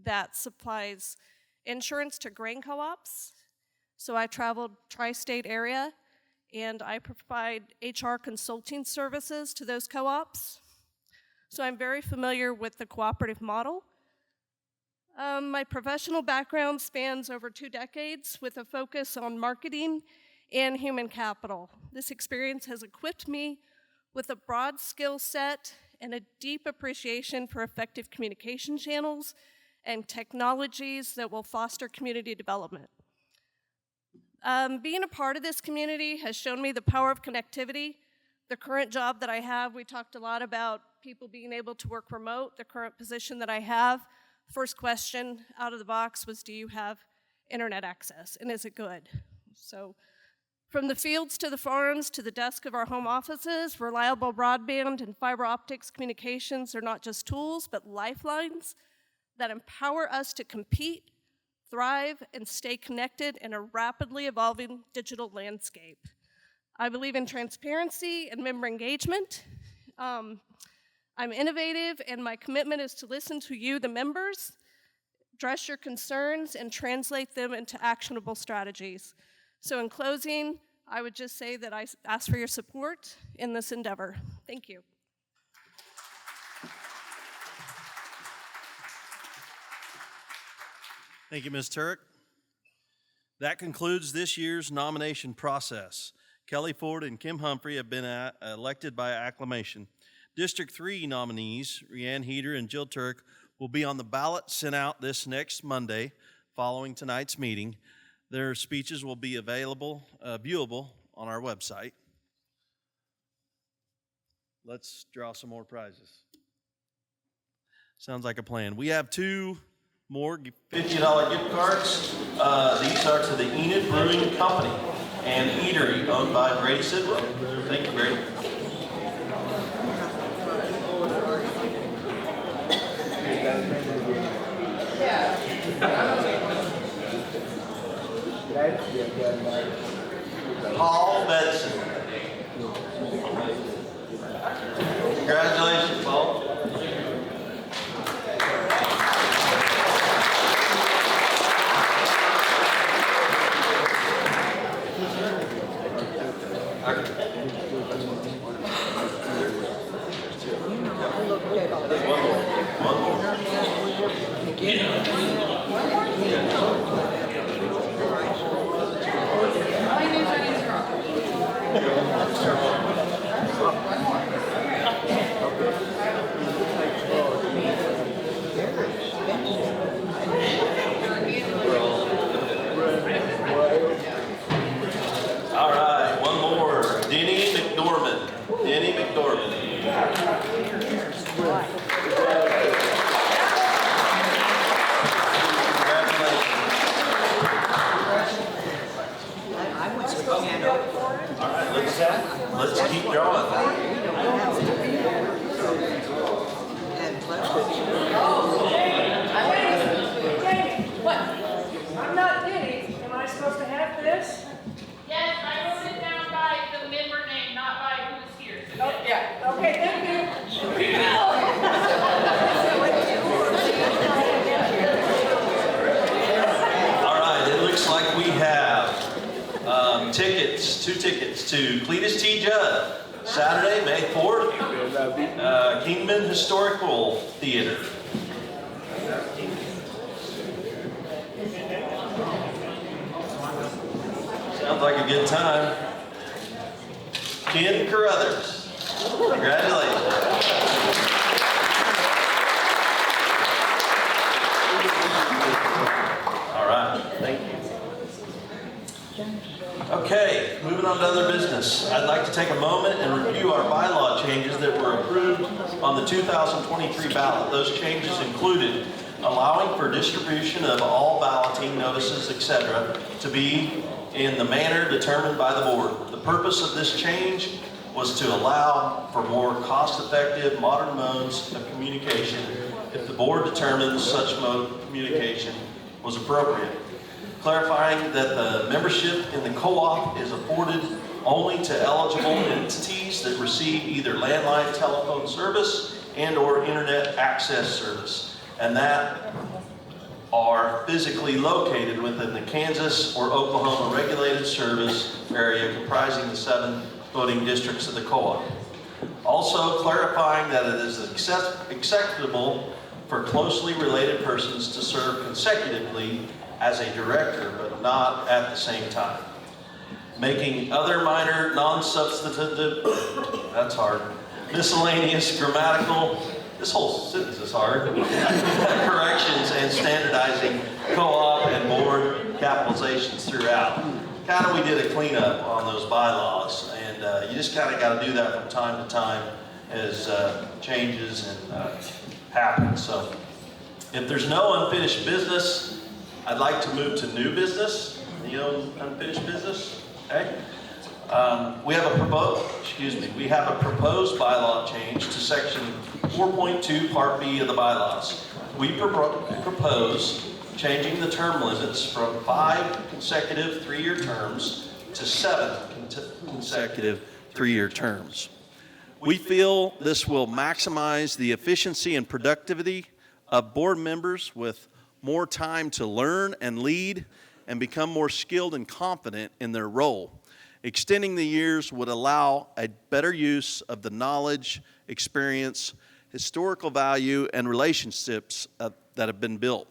that supplies insurance to grain co-ops. So I traveled tri-state area, and I provide HR consulting services to those co-ops. So I'm very familiar with the cooperative model. My professional background spans over 2 decades with a focus on marketing and human capital. This experience has equipped me with a broad skill set and a deep appreciation for effective communication channels and technologies that will foster community development. Being a part of this community has shown me the power of connectivity. The current job that I have, we talked a lot about people being able to work remote. The current position that I have, first question out of the box was, do you have internet access, and is it good? So From the fields to the farms to the desk of our home offices, reliable broadband and fiber optics communications are not just tools, but lifelines that empower us to compete, thrive, and stay connected in a rapidly evolving digital landscape. I believe in transparency and member engagement. I'm innovative, and my commitment is to listen to you, the members, address your concerns, and translate them into actionable strategies. So in closing, I would just say that I ask for your support in this endeavor. Thank you. Thank you, Ms. Turek. That concludes this year's nomination process. Kelly Ford and Kim Humphrey have been elected by acclamation. District 3 nominees, Rhiann Heater and Jill Turek, will be on the ballot sent out this next Monday following tonight's meeting. Their speeches will be viewable on our website. Let's draw some more prizes. Sounds like a plan. We have 2 more $50 gift cards. These are to the Enid Brewing Company and Eatery, owned by Brady Sidwell. Thank you, Brady. Paul Benson. Congratulations, Paul. All right, one more. Denny McDormand. Denny McDormand. All right, let's keep drawing. What? I'm not Denny. Am I supposed to have this? Yes, I wrote it down by the member name, not by who is here. So Oh, yeah. Okay, thank you. All right, it looks like we have tickets, 2 tickets to Cletus T. Judd, Saturday, May 4th, Kingman Historical Theater. Sounds like a good time. Ken Carruthers. Congratulations. All right, thank you. Okay, moving on to other business. I'd like to take a moment and review our bylaw changes that were approved on the 2023 ballot. Those changes included allowing for distribution of all balloting notices, etc., to be in the manner determined by the board. The purpose of this change was to allow for more cost-effective, modern modes of communication if the board determines such mode of communication was appropriate. Clarifying that the membership in the co-op is afforded only to eligible entities that receive either landline telephone service and/or internet access service, and that are physically located within the Kansas or Oklahoma regulated service area comprising the 7 voting districts of the co-op. Also clarifying that it is acceptable for closely related persons to serve consecutively as a director, but not at the same time. Making other minor, non-substantive, that's hard, miscellaneous, grammatical, this whole sentence is hard, corrections and standardizing co-op and board capitalizations throughout. Kind of we did a cleanup on those bylaws, and you just kind of got to do that from time to time as changes and happen. So if there's no unfinished business, I'd like to move to new business. Unfinished business, okay? We have a proposed bylaw change to section 4.2, part B of the bylaws. We propose changing the term limits from 5 consecutive 3-year terms to 7 consecutive 3-year terms. We feel this will maximize the efficiency and productivity of board members with more time to learn and lead and become more skilled and confident in their role. Extending the years would allow a better use of the knowledge, experience, historical value, and relationships that have been built.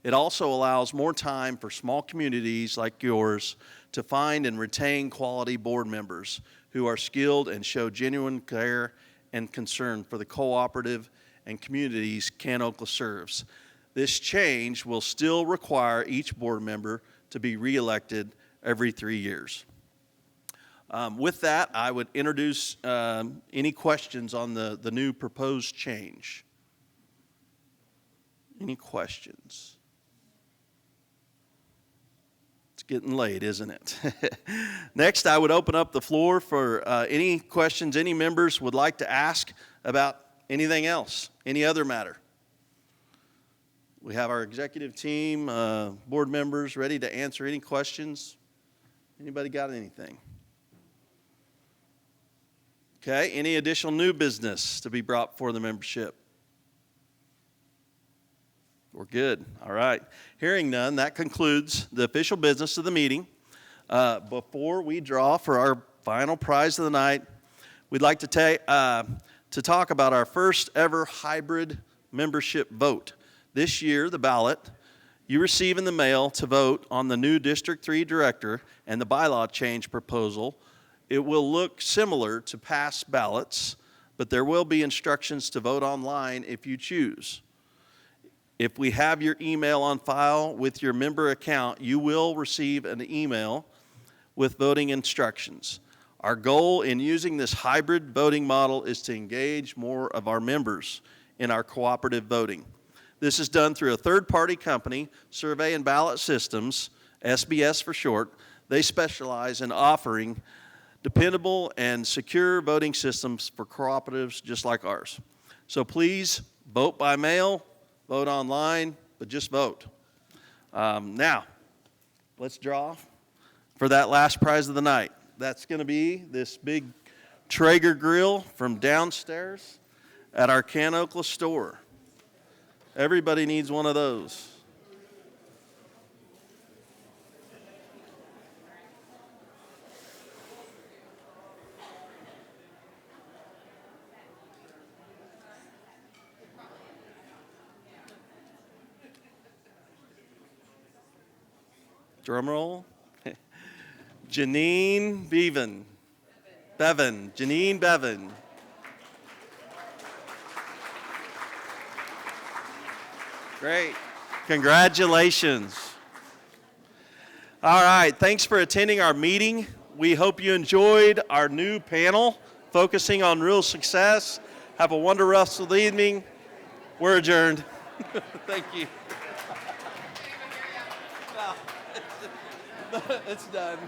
It also allows more time for small communities like yours to find and retain quality board members who are skilled and show genuine care and concern for the cooperative and communities CanOkla serves. This change will still require each board member to be reelected every 3 years. With that, I would introduce any questions on the new proposed change. Any questions? It's getting late, isn't it? Next, I would open up the floor for any questions any members would like to ask about anything else, any other matter. We have our executive team, board members ready to answer any questions. Anybody got anything? Okay, any additional new business to be brought before the membership? We're good. All right. Hearing none, that concludes the official business of the meeting. Before we draw for our final prize of the night, we'd like to talk about our first ever hybrid membership vote. This year, the ballot you receive in the mail to vote on the new District 3 director and the bylaw change proposal, it will look similar to past ballots, but there will be instructions to vote online if you choose. If we have your email on file with your member account, you will receive an email with voting instructions. Our goal in using this hybrid voting model is to engage more of our members in our cooperative voting. This is done through a third-party company, Survey and Ballot Systems, SBS for short. They specialize in offering dependable and secure voting systems for cooperatives just like ours. So please vote by mail, vote online, but just vote. Now, let's draw for that last prize of the night. That's going to be this big Traeger grill from downstairs at our CanOkla store. Everybody needs one of those. Drum roll. Janine Bevan. Janine Bevan. Great. Congratulations. All right. Thanks for attending our meeting. We hope you enjoyed our new panel focusing on real success. Have a wonderful evening. We're adjourned. Thank you. It's done.